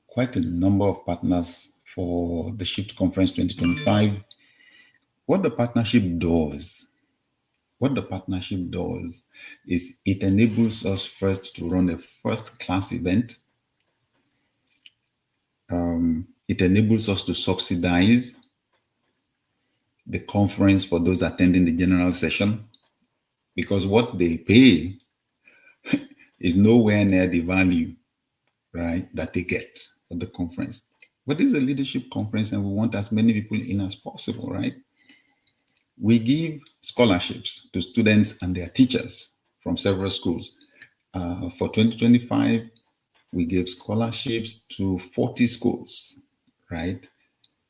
quite a number of partners for the Shift Conference 2025. What the partnership does is it enables us first to run a first-class event. It enables us to subsidize the conference for those attending the general session, because what they pay is nowhere near the value, right, that they get at the conference. But this is a leadership conference and we want as many people in as possible, right? We give scholarships to students and their teachers from several schools. For 2025, we gave scholarships to 40 schools, right?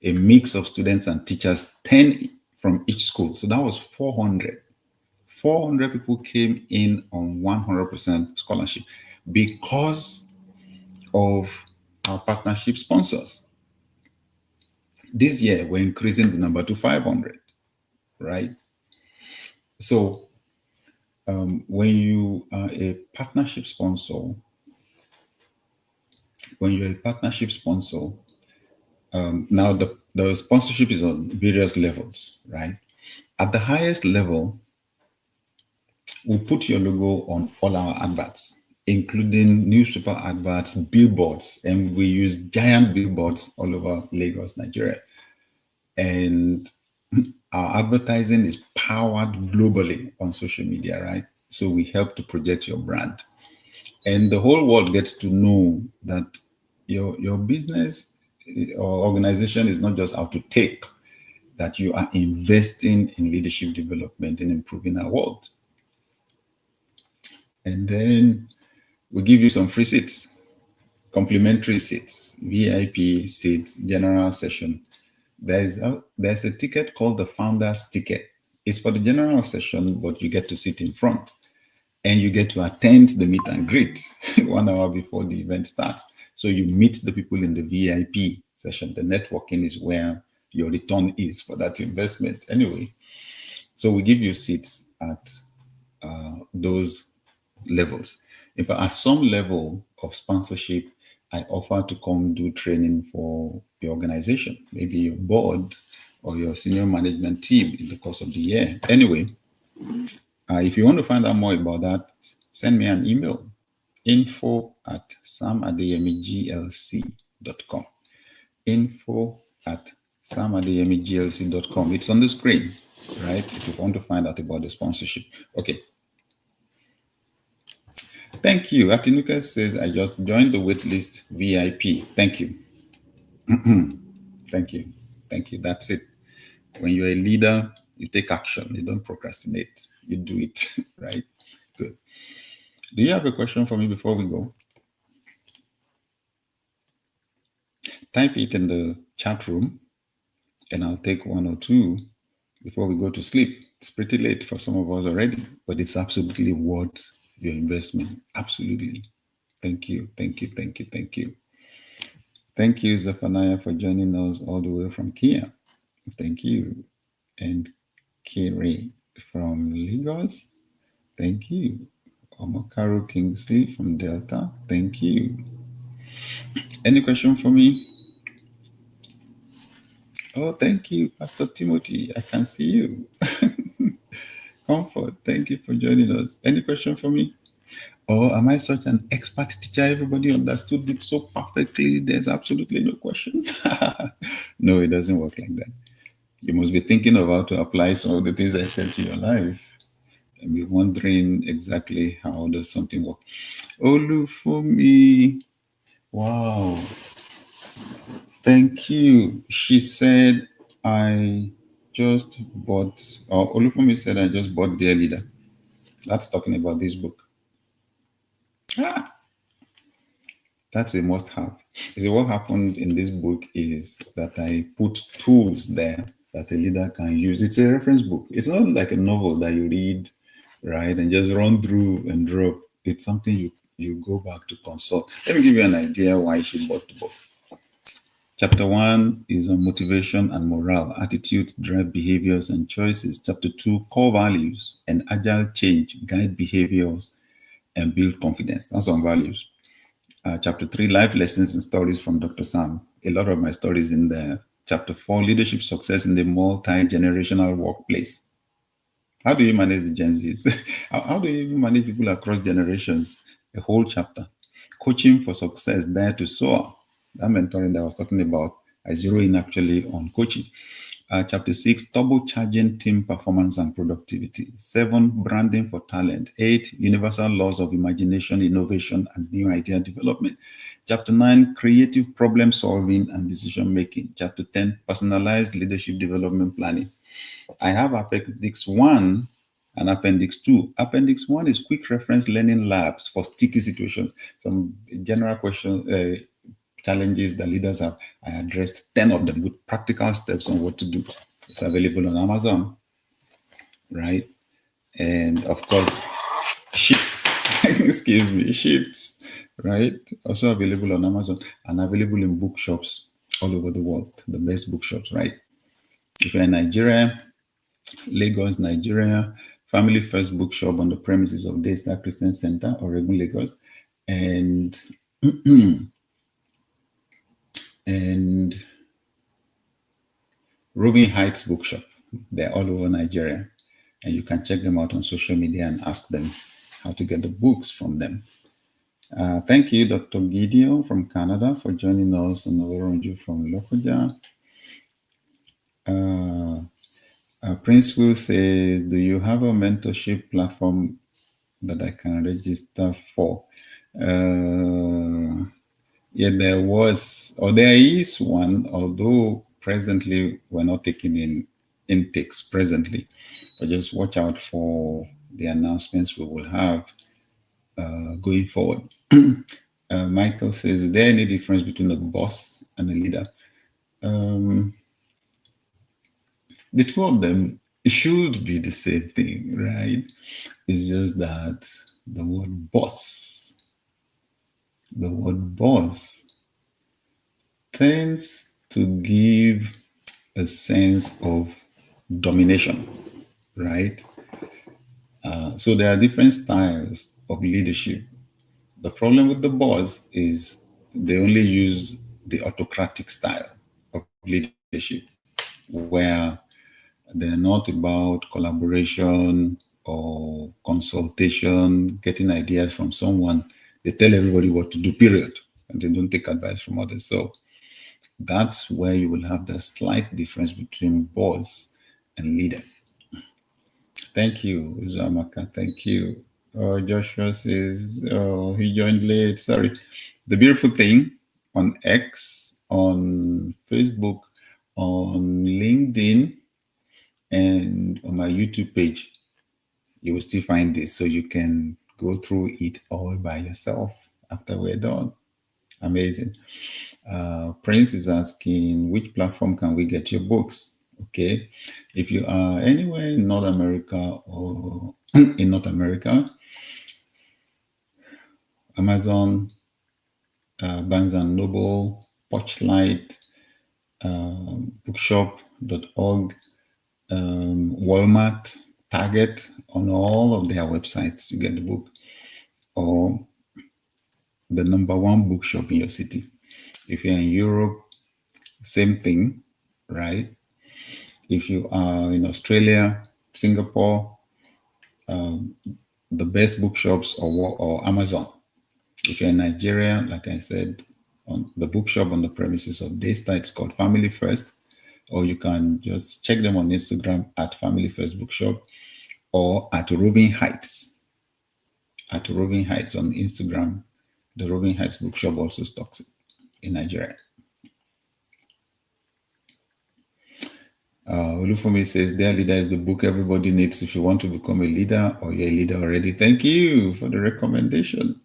A mix of students and teachers, 10 from each school. So that was 400. 400 people came in on 100% scholarship because of our partnership sponsors. This year, we're increasing the number to 500, right? So when you are a partnership sponsor, now the sponsorship is on various levels, right? At the highest level, we put your logo on all our adverts, including newspaper adverts, billboards, and we use giant billboards all over Lagos, Nigeria. And our advertising is powered globally on social media, right? So we help to project your brand. And the whole world gets to know that your business or organization is not just out to take, that you are investing in leadership development and improving our world. And then we give you some free seats, complimentary seats, VIP seats, general session, there's a ticket called the Founders Ticket. It's for the general session, but you get to sit in front and you get to attend the meet and greet 1 hour before the event starts. So you meet the people in the VIP session. The networking is where your return is for that investment. Anyway, so we give you seats at those levels. If at some level of sponsorship, I offer to come do training for the organization, maybe your board or your senior management team in the course of the year. Anyway, if you want to find out more about that, send me an email, info@samadeyemiglc.com. info@samadeyemiglc.com. It's on the screen, right? If you want to find out about the sponsorship. Okay. Thank you. Atinuka says, I just joined the waitlist VIP. Thank you. Thank you. Thank you. That's it. When you're a leader, you take action. You don't procrastinate. You do it, right? Good. Do you have a question for me before we go? Type it in the chat room, and I'll take one or two before we go to sleep. It's pretty late for some of us already, but it's absolutely worth your investment. Absolutely. Thank you. Thank you. Thank you. Thank you. Thank you, Zephaniah, for joining us all the way from Kenya. Thank you. And Kiri from Lagos. Thank you. Omakaru Kingsley from Delta. Thank you. Any question for me? Oh, thank you, Pastor Timothy. I can see you. Comfort. Thank you for joining us. Any question for me? Or am I such an expert teacher? Everybody understood it so perfectly. There's absolutely no question. No, it doesn't work like that. You must be thinking of how to apply some of the things I said to your life and be wondering exactly how does something work. Olufumi. Wow. Thank you. She said, I just bought, or Olufumi said, I just bought Dear Leader. That's talking about this book. That's a must-have. You see, what happened in this book is that I put tools there that a leader can use. It's a reference book. It's not like a novel that you read, right, and just run through and drop. It's something you go back to consult. Let me give you an idea why she bought the book. Chapter 1 is on motivation and morale, attitude, drive behaviors and choices. Chapter 2, core values and agile change, guide behaviors and build confidence. That's on values. Chapter 3, life lessons and stories from Dr. Sam. A lot of my stories in there. Chapter 4, leadership success in the multi-generational workplace. How do you manage the Gen Zs? How do you even manage people across generations? A whole chapter. Coaching for success, Dare to Soar. That mentoring that I was talking about, I zero in actually on coaching. Chapter 6, turbocharging team performance and productivity. 7, branding for talent. 8, universal laws of imagination, innovation, and new idea development. Chapter 9, creative problem solving and decision making. Chapter 10, personalized leadership development planning. I have Appendix 1 and Appendix 2. Appendix 1 is quick reference learning labs for sticky situations. Some general questions, challenges that leaders have. I addressed 10 of them with practical steps on what to do. It's available on Amazon, right? And of course, Shifts, excuse me, Shifts, right? Also available on Amazon and available in bookshops all over the world, the best bookshops, right? If you're in Nigeria, Lagos, Nigeria, Family First Bookshop on the premises of Daystar Christian Center, Oregon, Lagos, and Roving Heights Bookshop. They're all over Nigeria. And you can check them out on social media and ask them how to get the books from them. Thank you, Dr. Gideon from Canada, for joining us, and Oloronju from Lokoja. Prince Will says, do you have a mentorship platform that I can register for? Yeah, there was, or there is one, although presently we're not taking in intakes presently, but just watch out for the announcements we will have going forward. Michael says, is there any difference between a boss and a leader? The two of them should be the same thing, right? It's just that the word boss tends to give a sense of domination, right? So there are different styles of leadership. The problem with the boss is they only use the autocratic style of leadership, where they're not about collaboration or consultation, getting ideas from someone. They tell everybody what to do, period, and they don't take advice from others. So that's where you will have the slight difference between boss and leader. Thank you, Zamaka. Thank you. Joshua says he joined late. Sorry. The beautiful thing on X, on Facebook, on LinkedIn, and on my YouTube page, you will still find this, so you can go through it all by yourself after we're done. Amazing. Prince is asking, which platform can we get your books? Okay, if you are anywhere in North America or in North America, Amazon, Barnes & Noble, Porchlight, bookshop.org, Walmart, Target, on all of their websites, you get the book, or the #1 bookshop in your city. If you're in Europe, same thing, right? If you are in Australia, Singapore, the best bookshops or Amazon. If you're in Nigeria, like I said, on the bookshop on the premises of Daystar, it's called Family First, or you can just check them on Instagram at Family First Bookshop, or at Roving Heights. At Roving Heights on Instagram, the Roving Heights Bookshop also stocks it in Nigeria. Olufumi says, Dear Leader is the book everybody needs if you want to become a leader or you're a leader already. Thank you for the recommendation.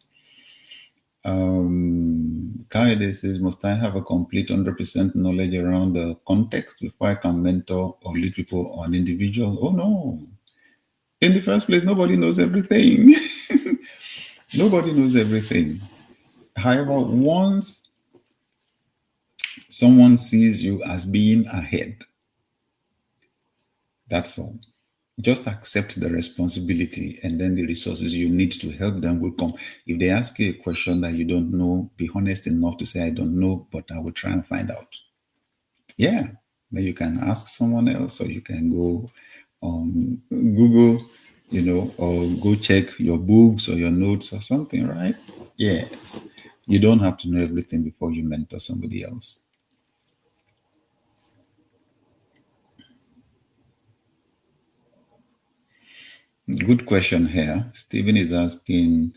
Kaede says, must I have a complete 100% knowledge around the context before I can mentor or lead people or an individual? Oh no. In the first place, nobody knows everything. Nobody knows everything. However, once someone sees you as being ahead, that's all. Just accept the responsibility, and then the resources you need to help them will come. If they ask you a question that you don't know, be honest enough to say, I don't know, but I will try and find out. Yeah, then you can ask someone else, or you can go on Google, or go check your books or your notes or something, right? Yes. You don't have to know everything before you mentor somebody else. Good question here. Stephen is asking,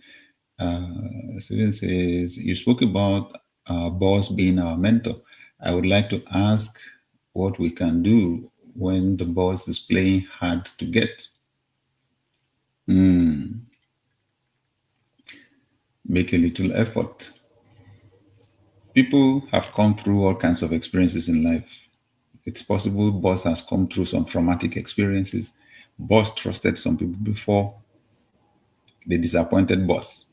Stephen says, you spoke about our boss being our mentor. I would like to ask what we can do when the boss is playing hard to get. Make a little effort. People have come through all kinds of experiences in life. It's possible boss has come through some traumatic experiences. Boss trusted some people before. They disappointed boss.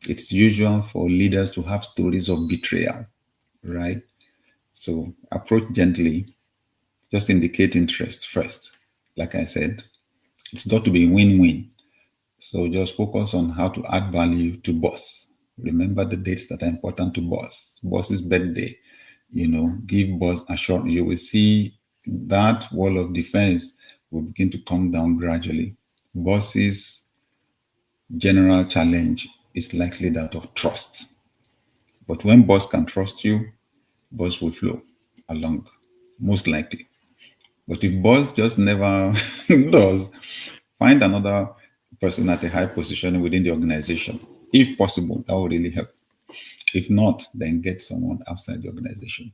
It's usual for leaders to have stories of betrayal, right? So approach gently. Just indicate interest first. Like I said, it's got to be win-win. So just focus on how to add value to boss. Remember the dates that are important to boss. Boss's birthday, give boss assurance. You will see that wall of defense will begin to come down gradually. Boss's general challenge is likely that of trust. But when boss can trust you, boss will flow along, most likely. But if boss just never does, find another person at a high position within the organization. If possible, that will really help. If not, then get someone outside the organization.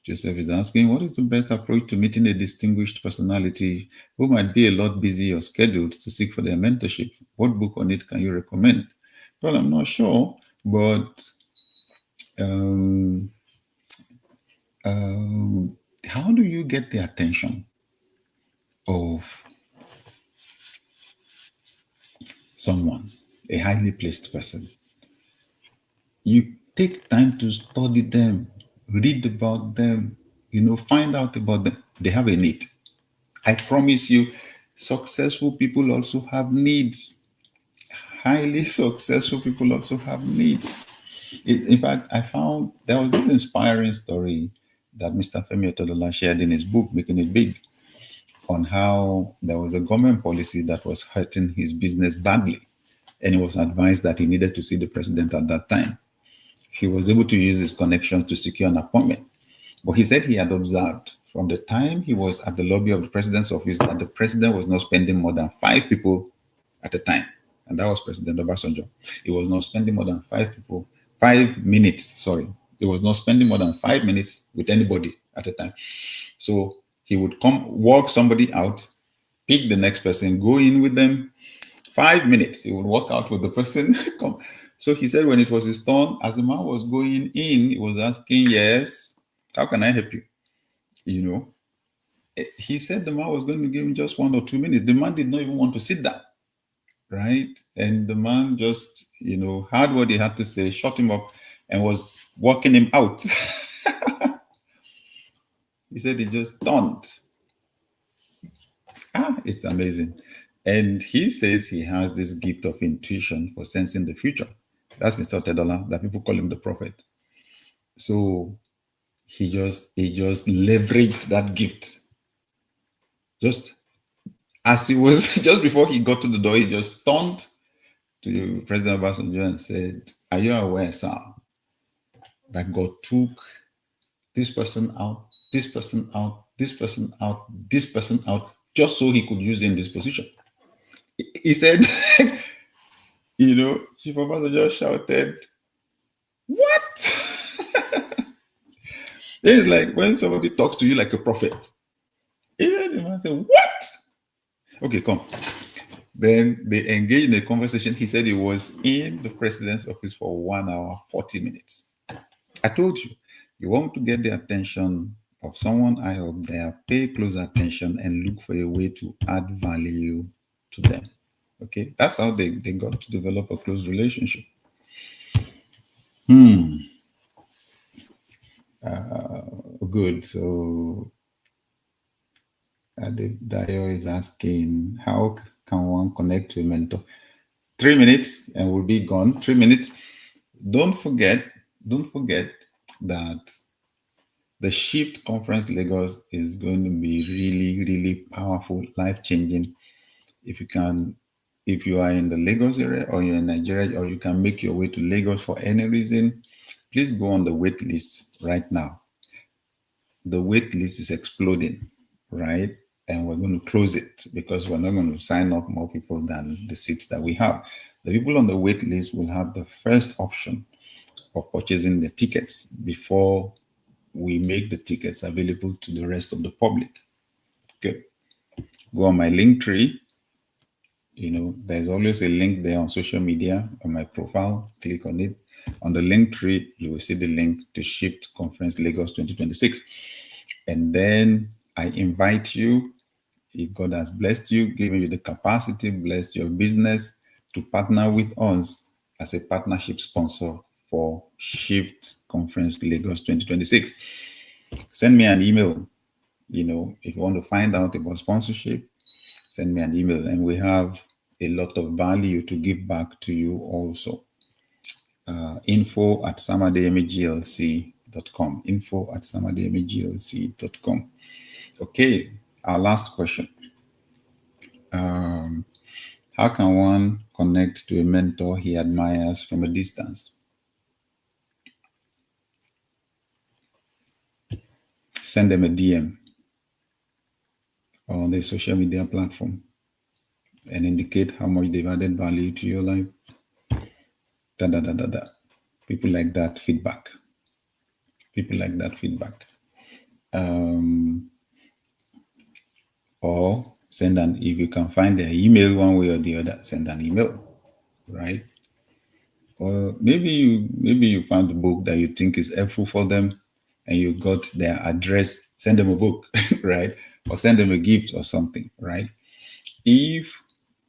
Joseph is asking, what is the best approach to meeting a distinguished personality who might be a lot busy or scheduled to seek for their mentorship? What book on it can you recommend? Well, I'm not sure, but How do you get the attention of someone, a highly placed person? You take time to study them, read about them, find out about them. They have a need. I promise you, successful people also have needs. Highly successful people also have needs. In fact, I found there was this inspiring story that Mr. Femi Otedola shared in his book, Making It Big, on how there was a government policy that was hurting his business badly. And he was advised that he needed to see the president at that time. He was able to use his connections to secure an appointment. But he said he had observed from the time he was at the lobby of the president's office that the president was not spending more than 5 people at a time. And that was President Obasanjo. He was not spending more than 5 minutes, sorry. He was not spending more than 5 minutes with anybody at a time. So he would come, walk somebody out, pick the next person, go in with them. 5 minutes, he would walk out with the person. Come. So he said when it was his turn, as the man was going in, he was asking, yes, how can I help you? He said the man was going to give him just 1 or 2 minutes. The man did not even want to sit down, right? And the man just, heard what he had to say, shut him up, and was walking him out. He said he just turned. It's amazing. And he says he has this gift of intuition for sensing the future. That's Mr. Otedola, that people call him the prophet. So he just leveraged that gift. Just as he was, just before he got to the door, he just turned to President Obasanjo and said, are you aware, sir, that God took this person out, this person out, this person out, this person out, just so he could use in this position? He said, Chief Obasanjo shouted, what? It's like when somebody talks to you like a prophet. He said, what? Okay, come. Then they engaged in a conversation. He said he was in the president's office for 1 hour, 40 minutes. I told you, you want to get the attention of someone high up there, pay close attention and look for a way to add value to them. Okay, that's how they got to develop a close relationship. Good. So Dayo is asking, how can one connect to a mentor? 3 minutes and we'll be gone. 3 minutes. Don't forget that the Shift Conference Lagos is going to be really, really powerful, life-changing. If you are in the Lagos area or you're in Nigeria or you can make your way to Lagos for any reason, please go on the wait list right now. The wait list is exploding, right? And we're going to close it because we're not going to sign up more people than the seats that we have. The people on the wait list will have the first option of purchasing the tickets before we make the tickets available to the rest of the public. Good. Go on my Linktree. There's always a link there on social media on my profile. Click on it. On the Linktree, you will see the link to Shift Conference Lagos 2026. And then I invite you, if God has blessed you, given you the capacity, blessed your business, to partner with us as a partnership sponsor for Shift Conference Lagos 2026. Send me an email. If you want to find out about sponsorship, send me an email, and we have a lot of value to give back to you also. info@samademeglc.com. info@samademeglc.com. Okay, our last question. How can one connect to a mentor he admires from a distance? Send them a DM on the social media platform and indicate how much they've added value to your life. People like that feedback. Or send if you can find their email one way or the other, send an email, right? Or maybe you found a book that you think is helpful for them. and you got their address, send them a book, right? Or send them a gift or something, right? If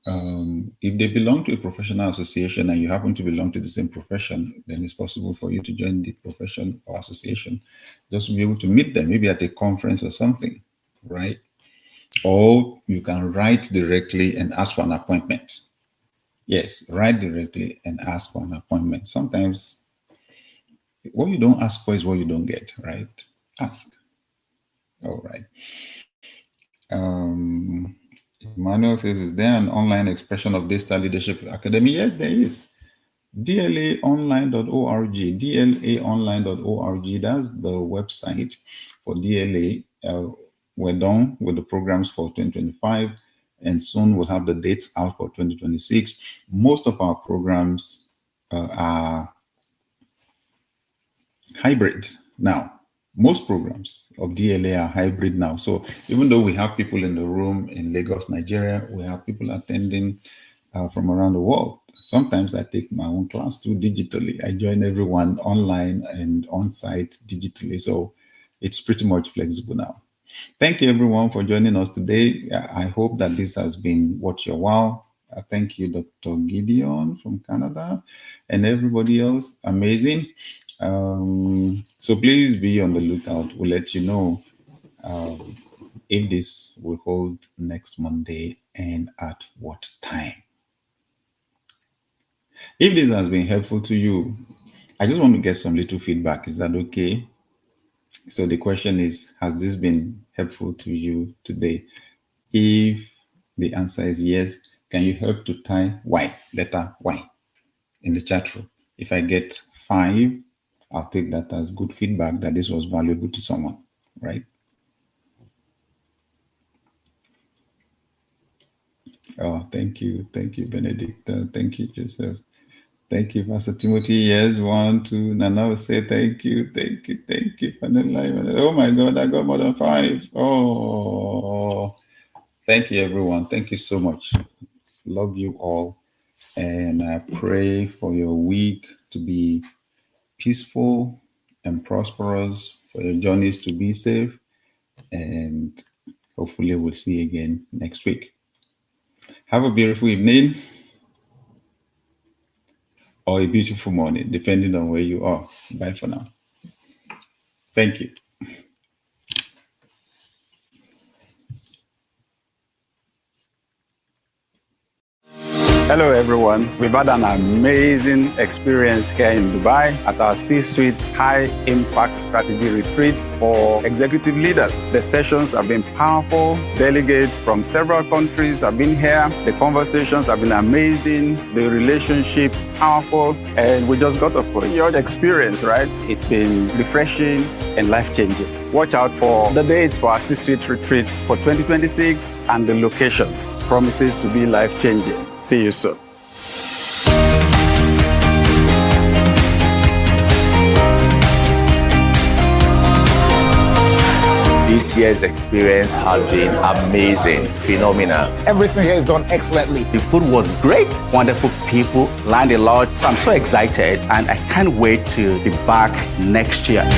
they belong to a professional association and you happen to belong to the same profession, then it's possible for you to join the profession or association just to be able to meet them, maybe at a conference or something, right? Or you can write directly and ask for an appointment. Yes, write directly and ask for an appointment. Sometimes what you don't ask for is what you don't get, right? Ask. All right. Emmanuel says, is there an online expression of Daystar Leadership Academy? Yes, there is. DLAonline.org. DLAonline.org. That's the website for DLA. We're done with the programs for 2025, and soon we'll have the dates out for 2026. Most of our programs are hybrid now. Most programs of DLA are hybrid now. So even though we have people in the room in Lagos, Nigeria, we have people attending from around the world. Sometimes I take my own class too digitally. I join everyone online and on-site digitally. So it's pretty much flexible now. Thank you everyone for joining us today. I hope that this has been worth your while. Thank you, Dr. Gideon from Canada, and everybody else. Amazing. So please be on the lookout. We'll let you know if this will hold next Monday and at what time. If this has been helpful to you, I just want to get some little feedback. Is that okay? So the question is, has this been helpful to you today? If the answer is yes, can you help to type Y, letter Y, in the chat room? If I get 5, I'll take that as good feedback that this was valuable to someone, right? Oh, thank you, Benedict. Thank you, Joseph. Thank you, Pastor Timothy. Yes, 1, 2. Nana will say thank you. Oh my God, I got more than 5. Oh, thank you, everyone. Thank you so much. Love you all. And I pray for your week to be peaceful and prosperous, for your journeys to be safe. And hopefully we'll see you again next week. Have a beautiful evening or a beautiful morning, depending on where you are. Bye for now. Thank you. Hello everyone. We've had an amazing experience here in Dubai at our C-Suite High Impact Strategy Retreat for executive leaders. The sessions have been powerful. Delegates from several countries have been here. The conversations have been amazing. The relationships powerful. And we just got a your experience, right? It's been refreshing and life-changing. Watch out for the dates for our C-Suite retreats for 2026 and the locations. Promises to be life-changing. See you soon. This year's experience has been amazing, phenomenal. Everything here is done excellently. The food was great, wonderful people, learned a lot. So I'm so excited and I can't wait to be back next year.